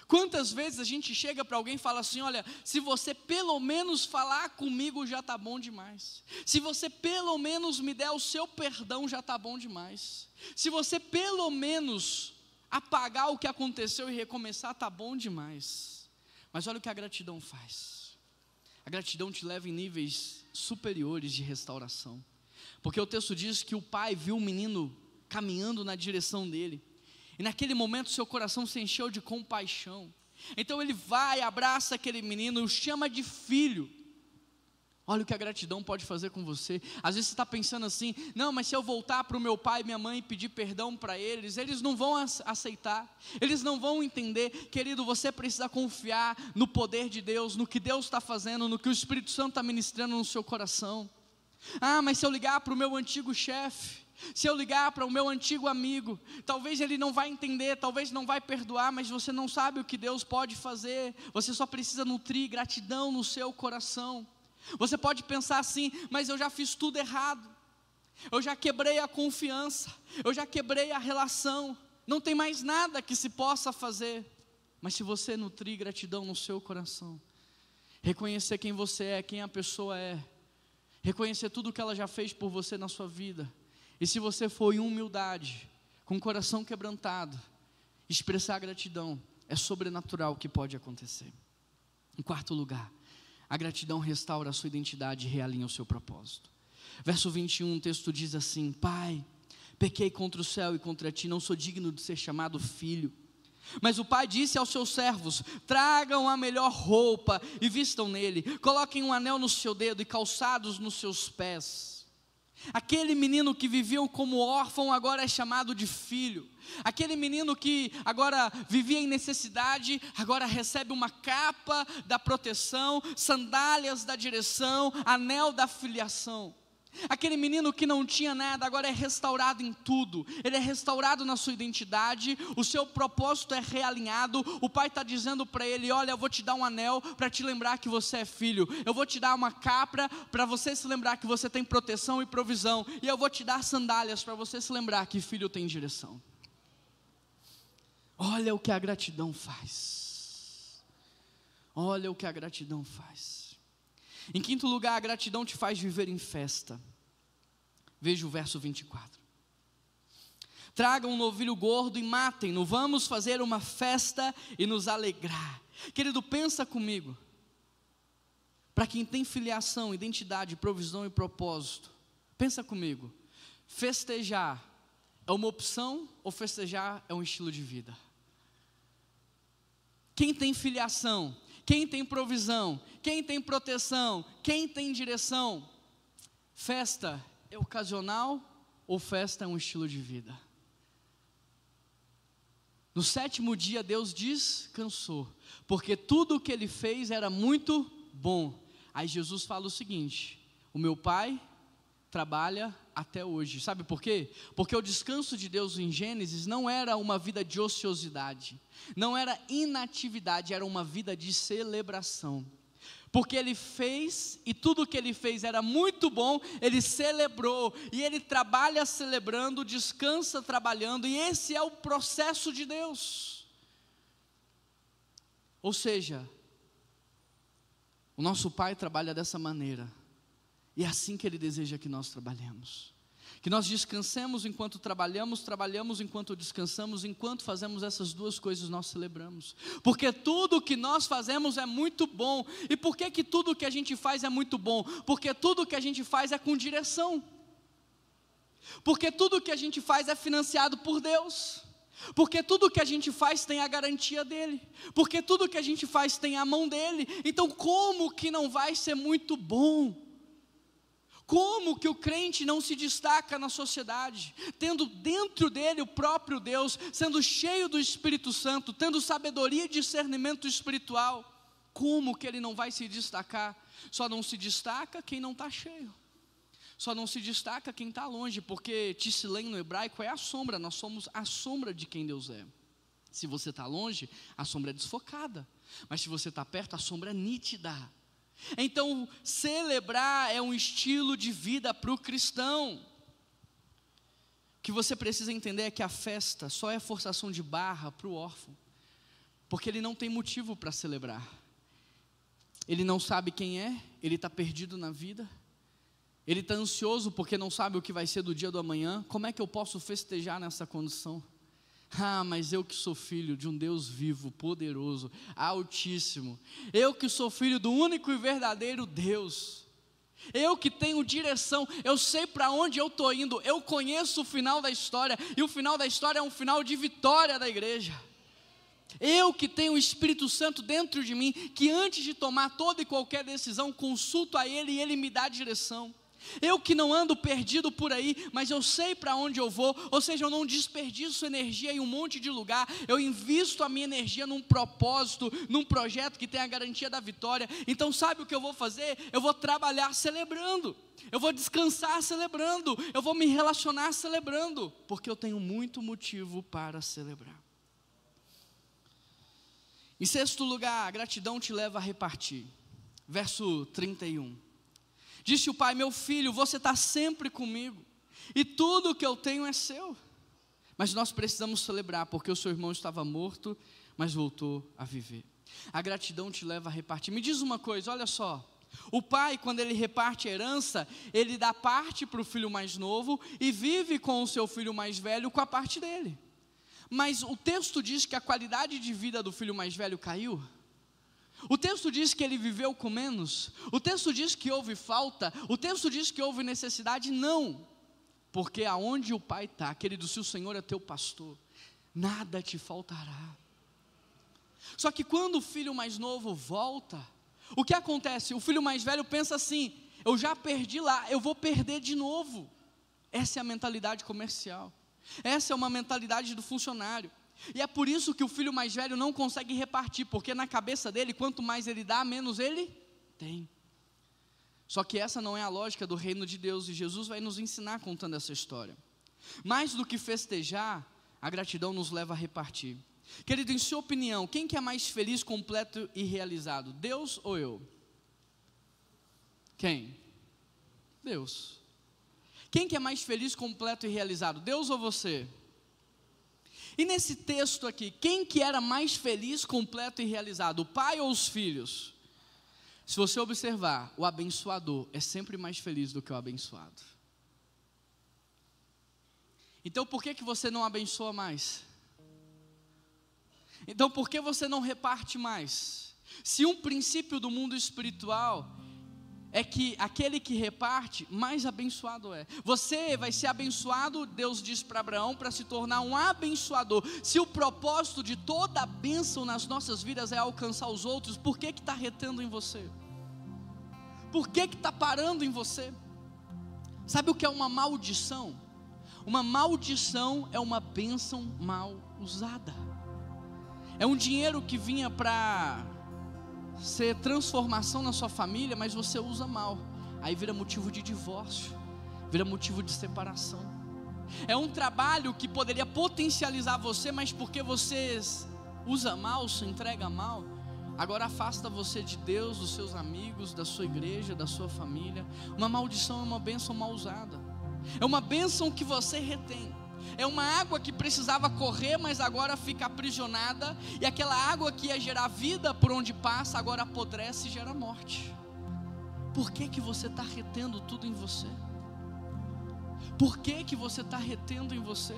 Quantas vezes a gente chega para alguém e fala assim: olha, se você pelo menos falar comigo, já está bom demais. Se você pelo menos me der o seu perdão, já está bom demais. Se você pelo menos apagar o que aconteceu e recomeçar, está bom demais. Mas olha o que a gratidão faz. A gratidão te leva em níveis superiores de restauração. Porque o texto diz que o pai viu o menino caminhando na direção dele. E naquele momento seu coração se encheu de compaixão. Então ele vai, abraça aquele menino e o chama de filho. Olha o que a gratidão pode fazer com você. Às vezes você está pensando assim: não, mas se eu voltar para o meu pai e minha mãe e pedir perdão para eles não vão aceitar, eles não vão entender. Querido, você precisa confiar no poder de Deus, no que Deus está fazendo, no que o Espírito Santo está ministrando no seu coração. Ah, mas se eu ligar para o meu antigo chefe, se eu ligar para o meu antigo amigo, talvez ele não vai entender, talvez não vai perdoar, mas você não sabe o que Deus pode fazer. Você só precisa nutrir gratidão no seu coração. Você pode pensar assim: mas eu já fiz tudo errado, eu já quebrei a confiança, eu já quebrei a relação, não tem mais nada que se possa fazer. Mas se você nutrir gratidão no seu coração, reconhecer quem você é, quem a pessoa é, reconhecer tudo que ela já fez por você na sua vida, e se você for em humildade, com o coração quebrantado, expressar gratidão, é sobrenatural o que pode acontecer. Em quarto lugar, a gratidão restaura a sua identidade e realinha o seu propósito. Verso 21, o texto diz assim: Pai, pequei contra o céu e contra ti, não sou digno de ser chamado filho. Mas o pai disse aos seus servos: tragam a melhor roupa e vistam nele, coloquem um anel no seu dedo e calçados nos seus pés. Aquele menino que vivia como órfão agora é chamado de filho. Aquele menino que agora vivia em necessidade, agora recebe uma capa da proteção, sandálias da direção, anel da filiação. Aquele menino que não tinha nada, agora é restaurado em tudo. Ele é restaurado na sua identidade, o seu propósito é realinhado. O pai está dizendo para ele: olha, eu vou te dar um anel para te lembrar que você é filho. Eu vou te dar uma capa para você se lembrar que você tem proteção e provisão. E eu vou te dar sandálias para você se lembrar que filho tem direção. Olha o que a gratidão faz. Olha o que a gratidão faz. Em quinto lugar, a gratidão te faz viver em festa. Veja o verso 24. Tragam um novilho gordo e matem-no, vamos fazer uma festa e nos alegrar. Querido, pensa comigo. Para quem tem filiação, identidade, provisão e propósito, pensa comigo. Festejar é uma opção ou festejar é um estilo de vida? Quem tem filiação, quem tem provisão, quem tem proteção, quem tem direção, festa é ocasional ou festa é um estilo de vida? No 7º dia Deus descansou, porque tudo o que Ele fez era muito bom. Aí Jesus fala o seguinte: o meu Pai trabalha até hoje. Sabe por quê? Porque o descanso de Deus em Gênesis não era uma vida de ociosidade, não era inatividade, era uma vida de celebração. Porque Ele fez, e tudo o que Ele fez era muito bom, Ele celebrou, e Ele trabalha celebrando, descansa trabalhando, e esse é o processo de Deus. Ou seja, o nosso Pai trabalha dessa maneira, e é assim que Ele deseja que nós trabalhemos. Que nós descansemos enquanto trabalhamos, trabalhamos enquanto descansamos, enquanto fazemos essas duas coisas nós celebramos. Porque tudo o que nós fazemos é muito bom. E por que tudo o que a gente faz é muito bom? Porque tudo o que a gente faz é com direção. Porque tudo o que a gente faz é financiado por Deus. Porque tudo o que a gente faz tem a garantia dEle. Porque tudo o que a gente faz tem a mão dEle. Então como que não vai ser muito bom? Como que o crente não se destaca na sociedade, tendo dentro dele o próprio Deus, sendo cheio do Espírito Santo, tendo sabedoria e discernimento espiritual? Como que ele não vai se destacar? Só não se destaca quem não está cheio, só não se destaca quem está longe, porque Tsilem no hebraico é a sombra, nós somos a sombra de quem Deus é. Se você está longe, a sombra é desfocada, mas se você está perto, a sombra é nítida. Então, celebrar é um estilo de vida para o cristão. O que você precisa entender é que a festa só é forçação de barra para o órfão, porque ele não tem motivo para celebrar. Ele não sabe quem é, ele está perdido na vida, ele está ansioso porque não sabe o que vai ser do dia do amanhã. Como é que eu posso festejar nessa condição? Ah, mas eu que sou filho de um Deus vivo, poderoso, altíssimo. Eu que sou filho do único e verdadeiro Deus. Eu que tenho direção, eu sei para onde eu estou indo. Eu conheço o final da história, e o final da história é um final de vitória da igreja. Eu que tenho o Espírito Santo dentro de mim, que antes de tomar toda e qualquer decisão, consulto a Ele e Ele me dá direção. Eu que não ando perdido por aí, mas eu sei para onde eu vou, ou seja, eu não desperdiço energia em um monte de lugar, eu invisto a minha energia num propósito, num projeto que tem a garantia da vitória. Então sabe o que eu vou fazer? Eu vou trabalhar celebrando, eu vou descansar celebrando, eu vou me relacionar celebrando, porque eu tenho muito motivo para celebrar. Em 6º lugar, a gratidão te leva a repartir. Verso 31. Disse o pai: meu filho, você está sempre comigo, e tudo o que eu tenho é seu. Mas nós precisamos celebrar, porque o seu irmão estava morto, mas voltou a viver. A gratidão te leva a repartir. Me diz uma coisa, olha só. O pai, quando ele reparte a herança, ele dá parte para o filho mais novo, e vive com o seu filho mais velho com a parte dele. Mas o texto diz que a qualidade de vida do filho mais velho caiu. O texto diz que ele viveu com menos. O texto diz que houve falta. O texto diz que houve necessidade. Não, porque aonde o pai está, querido, se o Senhor é teu pastor, nada te faltará. Só que quando o filho mais novo volta, o que acontece? O filho mais velho pensa assim: eu já perdi lá, eu vou perder de novo. Essa é a mentalidade comercial, essa é uma mentalidade do funcionário. E é por isso que o filho mais velho não consegue repartir, porque na cabeça dele, quanto mais ele dá, menos ele tem. Só que essa não é a lógica do reino de Deus, e Jesus vai nos ensinar contando essa história. Mais do que festejar, a gratidão nos leva a repartir. Querido, em sua opinião, quem que é mais feliz, completo e realizado? Deus ou eu? Quem? Deus. Quem que é mais feliz, completo e realizado? Deus ou você? E nesse texto aqui, quem que era mais feliz, completo e realizado? O pai ou os filhos? Se você observar, o abençoador é sempre mais feliz do que o abençoado. Então por que você não abençoa mais? Então por que você não reparte mais? Se um princípio do mundo espiritual é que aquele que reparte, mais abençoado é. Você vai ser abençoado, Deus diz para Abraão, para se tornar um abençoador. Se o propósito de toda a bênção nas nossas vidas é alcançar os outros, por que está retendo em você? Por que está parando em você? Sabe o que é uma maldição? Uma maldição é uma bênção mal usada. É um dinheiro que vinha para ser transformação na sua família, mas você usa mal. Aí vira motivo de divórcio, vira motivo de separação. É um trabalho que poderia potencializar você, mas porque você usa mal, se entrega mal, agora afasta você de Deus, dos seus amigos, da sua igreja, da sua família. Uma maldição é uma bênção mal usada. É uma bênção que você retém. É uma água que precisava correr, mas agora fica aprisionada. E aquela água que ia gerar vida por onde passa, agora apodrece e gera morte. Por que que você está retendo tudo em você? Por que que você está retendo em você?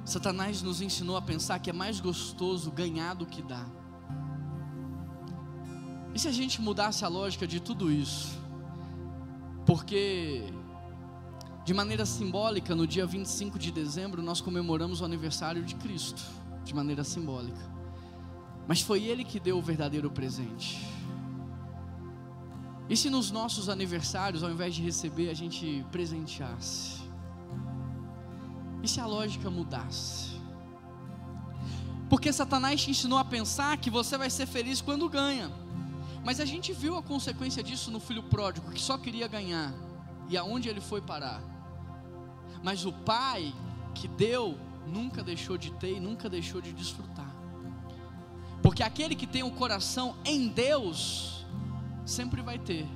Satanás nos ensinou a pensar que é mais gostoso ganhar do que dar. E se a gente mudasse a lógica de tudo isso? Porque, de maneira simbólica, no dia 25 de dezembro, nós comemoramos o aniversário de Cristo, de maneira simbólica. Mas foi Ele que deu o verdadeiro presente. E se nos nossos aniversários, ao invés de receber, a gente presenteasse? E se a lógica mudasse? Porque Satanás te ensinou a pensar que você vai ser feliz quando ganha. Mas a gente viu a consequência disso no filho pródigo, que só queria ganhar. E aonde ele foi parar? Mas o pai que deu, nunca deixou de ter e nunca deixou de desfrutar. Porque aquele que tem o coração em Deus, sempre vai ter.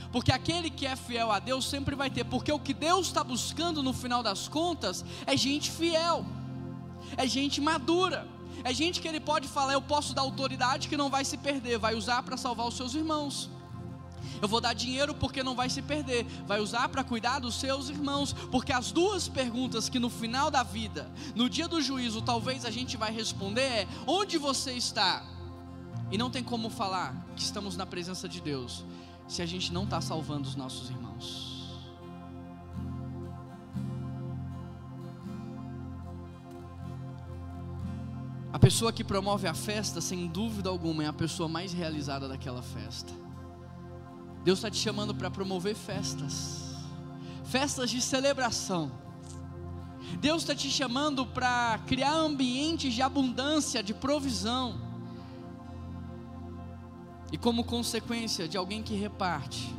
Porque aquele que é fiel a Deus, sempre vai ter. Porque o que Deus está buscando no final das contas, é gente fiel. É gente madura. É gente que Ele pode falar, eu posso dar autoridade que não vai se perder, vai usar para salvar os seus irmãos. Eu vou dar dinheiro porque não vai se perder, vai usar para cuidar dos seus irmãos. Porque as duas perguntas que no final da vida, no dia do juízo, talvez a gente vai responder é: onde você está? E não tem como falar que estamos na presença de Deus, se a gente não está salvando os nossos irmãos. A pessoa que promove a festa, sem dúvida alguma, é a pessoa mais realizada daquela festa. Deus está te chamando para promover festas, festas de celebração. Deus está te chamando para criar ambientes de abundância, de provisão. E como consequência de alguém que reparte,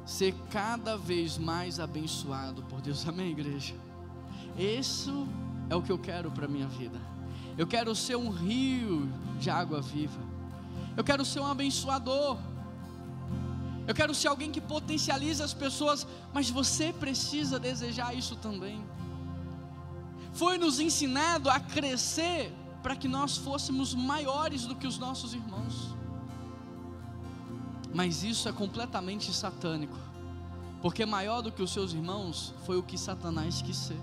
ser cada vez mais abençoado por Deus. Amém, igreja? Isso é o que eu quero para a minha vida. Eu quero ser um rio de água viva. Eu quero ser um abençoador. Eu quero ser alguém que potencializa as pessoas. Mas você precisa desejar isso também. Foi nos ensinado a crescer para que nós fôssemos maiores do que os nossos irmãos. Mas isso é completamente satânico. Porque maior do que os seus irmãos foi o que Satanás quis ser.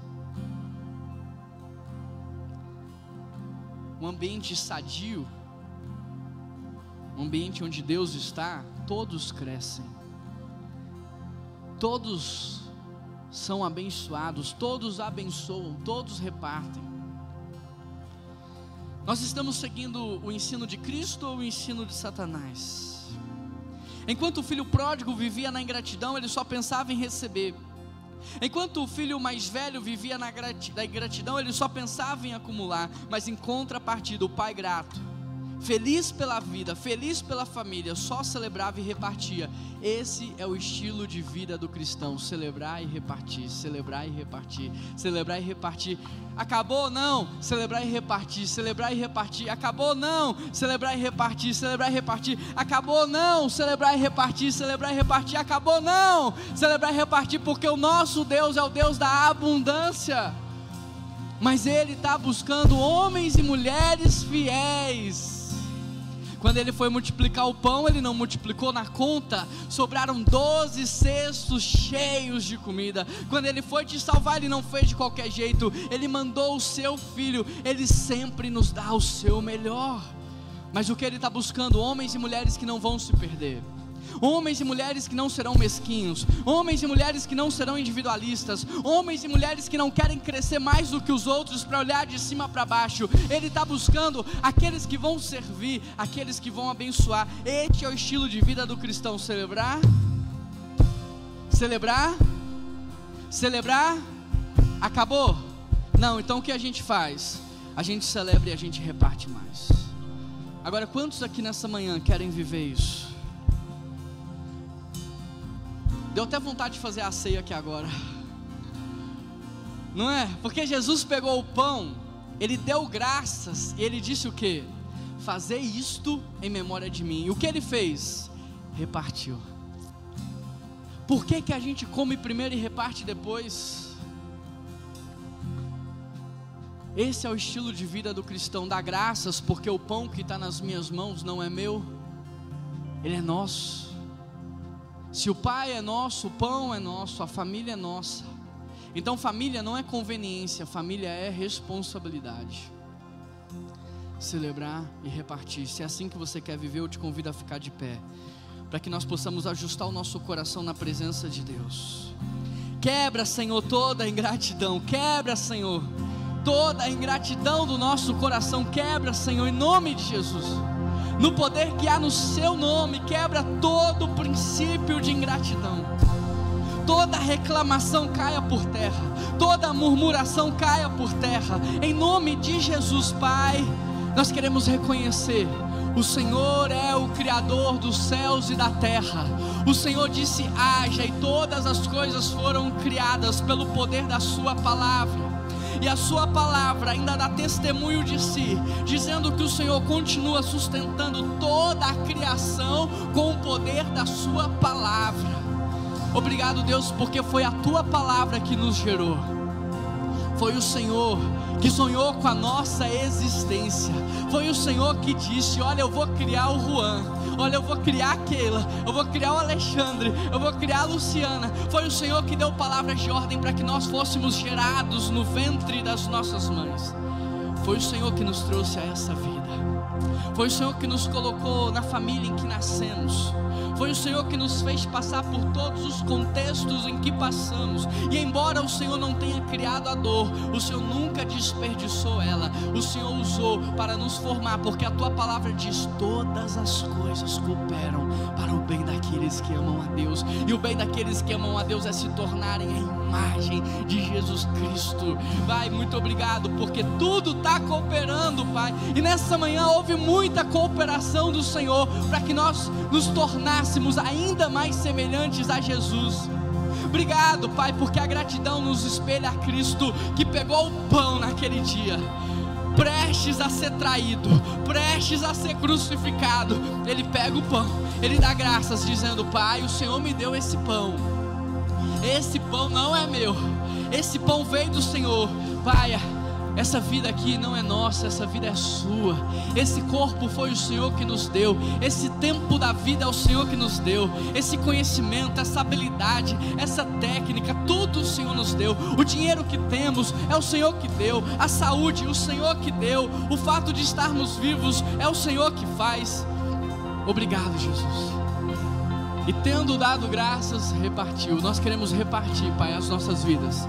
Um ambiente sadio, um ambiente onde Deus está, todos crescem, todos são abençoados, todos abençoam, todos repartem. Nós estamos seguindo o ensino de Cristo ou o ensino de Satanás? Enquanto o filho pródigo vivia na ingratidão, ele só pensava em receber. Enquanto o filho mais velho vivia na ingratidão, ele só pensava em acumular. Mas em contrapartida, o pai grato, feliz pela vida, feliz pela família, só celebrava e repartia. Esse é o estilo de vida do cristão: celebrar e repartir, celebrar e repartir, celebrar e repartir. Acabou? Não, celebrar e repartir, celebrar e repartir. Acabou? Não, celebrar e repartir, celebrar e repartir. Acabou? Não, celebrar e repartir, celebrar e repartir. Acabou? Não, celebrar e repartir, porque o nosso Deus é o Deus da abundância. Mas Ele está buscando homens e mulheres fiéis. Quando Ele foi multiplicar o pão, Ele não multiplicou na conta, sobraram 12 cestos cheios de comida. Quando Ele foi te salvar, Ele não fez de qualquer jeito, Ele mandou o seu Filho. Ele sempre nos dá o seu melhor. Mas o que Ele está buscando? Homens e mulheres que não vão se perder, homens e mulheres que não serão mesquinhos, homens e mulheres que não serão individualistas, homens e mulheres que não querem crescer mais do que os outros para olhar de cima para baixo. Ele está buscando aqueles que vão servir, aqueles que vão abençoar. Este é o estilo de vida do cristão: celebrar Celebrar? Celebrar? Acabou? Não, então o que a gente faz? A gente celebra e a gente reparte mais. Agora, quantos aqui nessa manhã querem viver isso? Deu até vontade de fazer a ceia aqui agora, não é? Porque Jesus pegou o pão, Ele deu graças e Ele disse o quê? Fazer isto em memória de mim. E o que Ele fez? Repartiu. Por que que a gente come primeiro e reparte depois? Esse é o estilo de vida do cristão. Dá graças porque o pão que está nas minhas mãos não é meu, ele é nosso. Se o pai é nosso, o pão é nosso, a família é nossa. Então família não é conveniência, família é responsabilidade. Celebrar e repartir. Se é assim que você quer viver, eu te convido a ficar de pé, para que nós possamos ajustar o nosso coração na presença de Deus. Quebra, Senhor, toda a ingratidão. Quebra, Senhor, toda a ingratidão do nosso coração. Quebra, Senhor, em nome de Jesus. No poder que há no seu nome, quebra todo o princípio de ingratidão. Toda reclamação caia por terra, toda murmuração caia por terra, em nome de Jesus. Pai, nós queremos reconhecer: o Senhor é o Criador dos céus e da terra. O Senhor disse: haja, e todas as coisas foram criadas pelo poder da sua palavra. E a sua palavra ainda dá testemunho de si, dizendo que o Senhor continua sustentando toda a criação com o poder da sua palavra. Obrigado, Deus, porque foi a tua palavra que nos gerou. Foi o Senhor que sonhou com a nossa existência. Foi o Senhor que disse: olha, eu vou criar o Juan, olha, eu vou criar a Keila, eu vou criar o Alexandre, eu vou criar a Luciana. Foi o Senhor que deu palavras de ordem para que nós fôssemos gerados no ventre das nossas mães. Foi o Senhor que nos trouxe a essa vida. Foi o Senhor que nos colocou na família em que nascemos. Foi o Senhor que nos fez passar por todos os contextos em que passamos. E embora o Senhor não tenha criado a dor, o Senhor nunca desperdiçou ela. O Senhor usou para nos formar, porque a tua palavra diz: todas as coisas cooperam para o bem daqueles que amam a Deus. E o bem daqueles que amam a Deus é se tornarem a imagem de Jesus Cristo. Pai, muito obrigado, porque tudo está cooperando, Pai. E nessa manhã houve muita cooperação do Senhor para que nós nos tornássemos ainda mais semelhantes a Jesus. Obrigado, Pai, porque a gratidão nos espelha a Cristo, que pegou o pão naquele dia, prestes a ser traído, prestes a ser crucificado. Ele pega o pão, ele dá graças dizendo: Pai, o Senhor me deu esse pão. Esse pão não é meu, esse pão veio do Senhor. Pai, essa vida aqui não é nossa, essa vida é sua. Esse corpo foi o Senhor que nos deu. Esse tempo da vida é o Senhor que nos deu. Esse conhecimento, essa habilidade, essa técnica, tudo o Senhor nos deu. O dinheiro que temos é o Senhor que deu. A saúde, o Senhor que deu. O fato de estarmos vivos é o Senhor que faz. Obrigado, Jesus. E tendo dado graças, repartiu. Nós queremos repartir, Pai, as nossas vidas,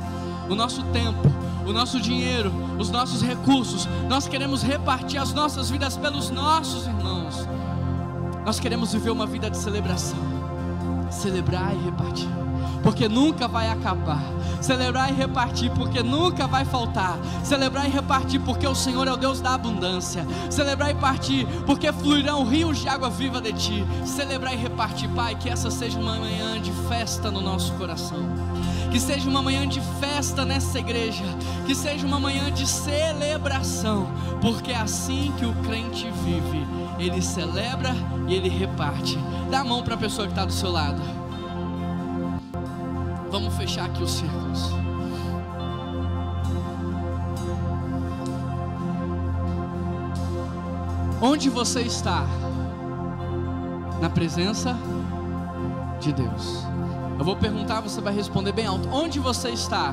o nosso tempo, o nosso dinheiro, os nossos recursos. Nós queremos repartir as nossas vidas pelos nossos irmãos. Nós queremos viver uma vida de celebração. Celebrar e repartir, porque nunca vai acabar. Celebrar e repartir, porque nunca vai faltar. Celebrar e repartir, porque o Senhor é o Deus da abundância. Celebrar e partir, porque fluirão rios de água viva de ti. Celebrar e repartir, Pai, que essa seja uma manhã de festa no nosso coração. Que seja uma manhã de festa nessa igreja. Que seja uma manhã de celebração, porque é assim que o crente vive. Ele celebra e ele reparte. Dá a mão para a pessoa que está do seu lado. Vamos fechar aqui os círculos. Onde você está? Na presença de Deus. Eu vou perguntar, você vai responder bem alto. Onde você está?